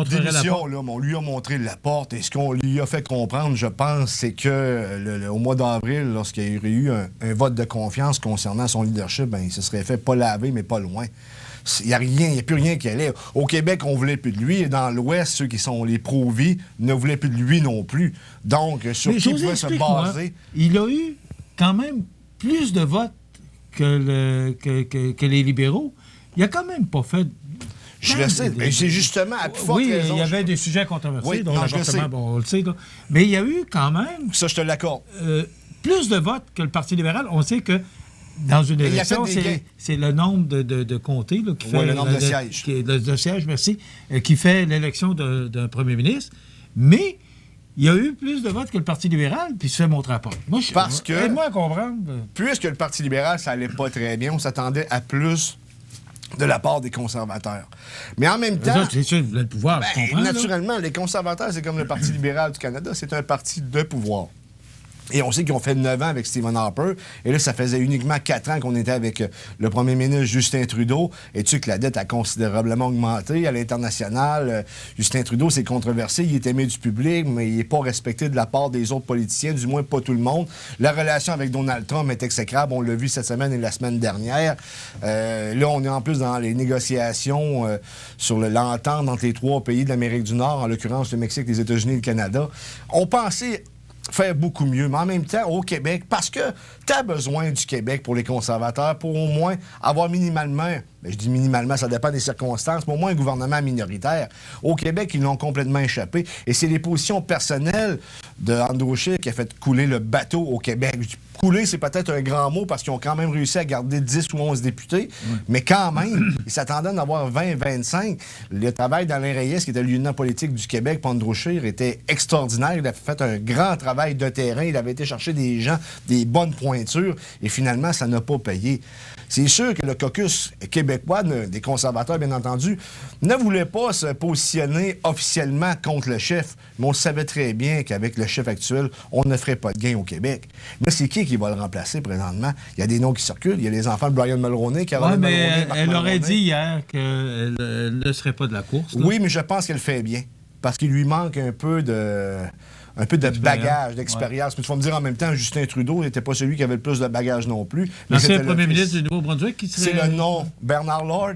démission, là, on lui a montré la porte. Et ce qu'on lui a fait comprendre, je pense, c'est que au mois d'avril, lorsqu'il y aurait eu un vote de confiance concernant son leadership, ben, il se serait fait pas laver, mais pas loin. Il n'y a plus rien qui allait. Au Québec, on ne voulait plus de lui. Et dans l'Ouest, ceux qui sont les pro-vie ne voulaient plus de lui non plus. Donc, sur qui pouvait se baser... Il a eu quand même plus de votes que les libéraux. Il n'a quand même pas fait... Je le sais, mais c'est justement à plus forte raison. Il y avait des sujets controversés, oui, dont l'avortement, bon, on le sait. Là. Mais il y a eu quand même... Ça, je te l'accorde. Plus de votes que le Parti libéral. On sait que dans une élection, c'est le nombre de comtés là, qui fait... le nombre de sièges. De sièges, merci, qui fait l'élection d'un premier ministre. Mais... il y a eu plus de votes que le Parti libéral, puis il se fait montrer à porte. Parce que... aide-moi à comprendre. Puisque le Parti libéral, ça allait pas très bien, on s'attendait à plus de la part des conservateurs. Mais en même temps... C'est sûr, vous voulez le pouvoir, je comprends. Naturellement, là. Les conservateurs, c'est comme le Parti libéral du Canada, c'est un parti de pouvoir. Et on sait qu'ils ont fait 9 ans avec Stephen Harper. Et là, ça faisait uniquement 4 ans qu'on était avec le premier ministre Justin Trudeau. Et tu sais que la dette a considérablement augmenté à l'international. Justin Trudeau, c'est controversé. Il est aimé du public, mais il n'est pas respecté de la part des autres politiciens, du moins pas tout le monde. La relation avec Donald Trump est exécrable. On l'a vu cette semaine et la semaine dernière. Là, on est en plus dans les négociations sur l'entente entre les 3 pays de l'Amérique du Nord, en l'occurrence le Mexique, les États-Unis et le Canada. On pensait faire beaucoup mieux, mais en même temps, au Québec, parce que tu as besoin du Québec pour les conservateurs, pour au moins avoir minimalement, je dis minimalement, ça dépend des circonstances, mais au moins un gouvernement minoritaire. Au Québec, ils l'ont complètement échappé. Et c'est les positions personnelles de Andrew Scheer qui a fait couler le bateau au Québec. Couler, c'est peut-être un grand mot parce qu'ils ont quand même réussi à garder 10 ou 11 députés, mais quand même, ils s'attendaient d'en avoir 20, 25. Le travail d'Alain Reyes, qui était le lieutenant politique du Québec, pour Andrew Scheer, était extraordinaire. Il a fait un grand travail de terrain. Il avait été chercher des gens, des bonnes pointures, et finalement, ça n'a pas payé. C'est sûr que le caucus québécois, des conservateurs, bien entendu, ne voulait pas se positionner officiellement contre le chef, mais on savait très bien qu'avec le chef actuel, on ne ferait pas de gain au Québec. Là, c'est qui va le remplacer présentement? Il y a des noms qui circulent. Il y a les enfants de Brian Mulroney, Caroline Mulroney, Marc elle aurait Mulroney. dit hier qu'elle ne serait pas de la course. Là. Oui, mais je pense qu'elle fait bien, parce qu'il lui manque un peu de bagage, d'expérience. Mais tu vas me dire en même temps, Justin Trudeau n'était pas celui qui avait le plus de bagage non plus. L'ancien premier ministre du Nouveau-Brunswick qui serait... C'est le nom. Bernard Lord.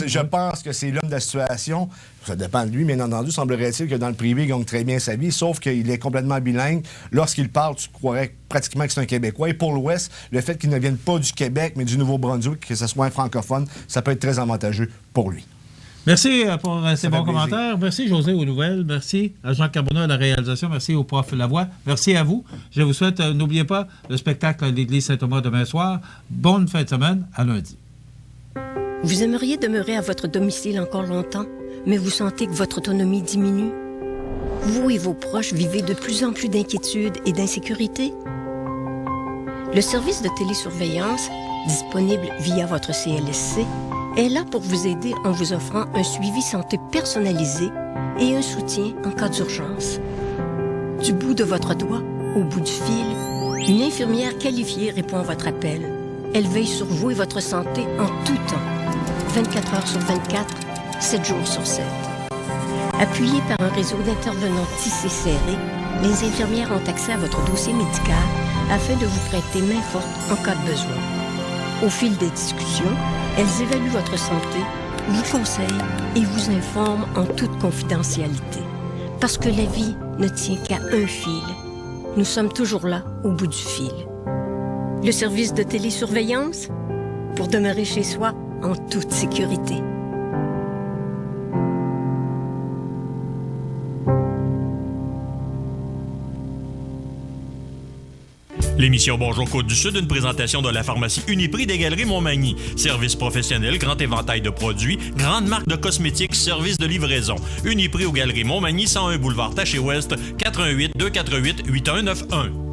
Je pense que c'est l'homme de la situation. Ça dépend de lui, bien entendu. Semblerait-il que dans le privé, il gagne très bien sa vie, sauf qu'il est complètement bilingue. Lorsqu'il parle, tu croirais pratiquement que c'est un Québécois. Et pour l'Ouest, le fait qu'il ne vienne pas du Québec, mais du Nouveau-Brunswick, que ce soit un francophone, ça peut être très avantageux pour lui. Merci pour ces bons commentaires. Merci, José, aux nouvelles. Merci à Jean Carbonneau à la réalisation. Merci au prof Lavoie. Merci à vous. Je vous souhaite, n'oubliez pas, le spectacle à l'Église Saint-Thomas demain soir. Bonne fin de semaine. À lundi. Vous aimeriez demeurer à votre domicile encore longtemps, mais vous sentez que votre autonomie diminue? Vous et vos proches vivez de plus en plus d'inquiétude et d'insécurité? Le service de télésurveillance, disponible via votre CLSC, est là pour vous aider en vous offrant un suivi santé personnalisé et un soutien en cas d'urgence. Du bout de votre doigt au bout du fil, une infirmière qualifiée répond à votre appel. Elle veille sur vous et votre santé en tout temps, 24 heures sur 24, 7 jours sur 7. Appuyées par un réseau d'intervenants tissé serré, les infirmières ont accès à votre dossier médical afin de vous prêter main forte en cas de besoin. Au fil des discussions, elles évaluent votre santé, vous conseillent et vous informent en toute confidentialité. Parce que la vie ne tient qu'à un fil. nous sommes toujours là, au bout du fil. Le service de télésurveillance, pour demeurer chez soi en toute sécurité. L'émission Bonjour Côte-du-Sud, une présentation de la pharmacie Uniprix des Galeries Montmagny. Service professionnel, grand éventail de produits, grande marque de cosmétiques, service de livraison. Uniprix aux Galeries Montmagny, 101 boulevard Taché-Ouest, 88 248 8191.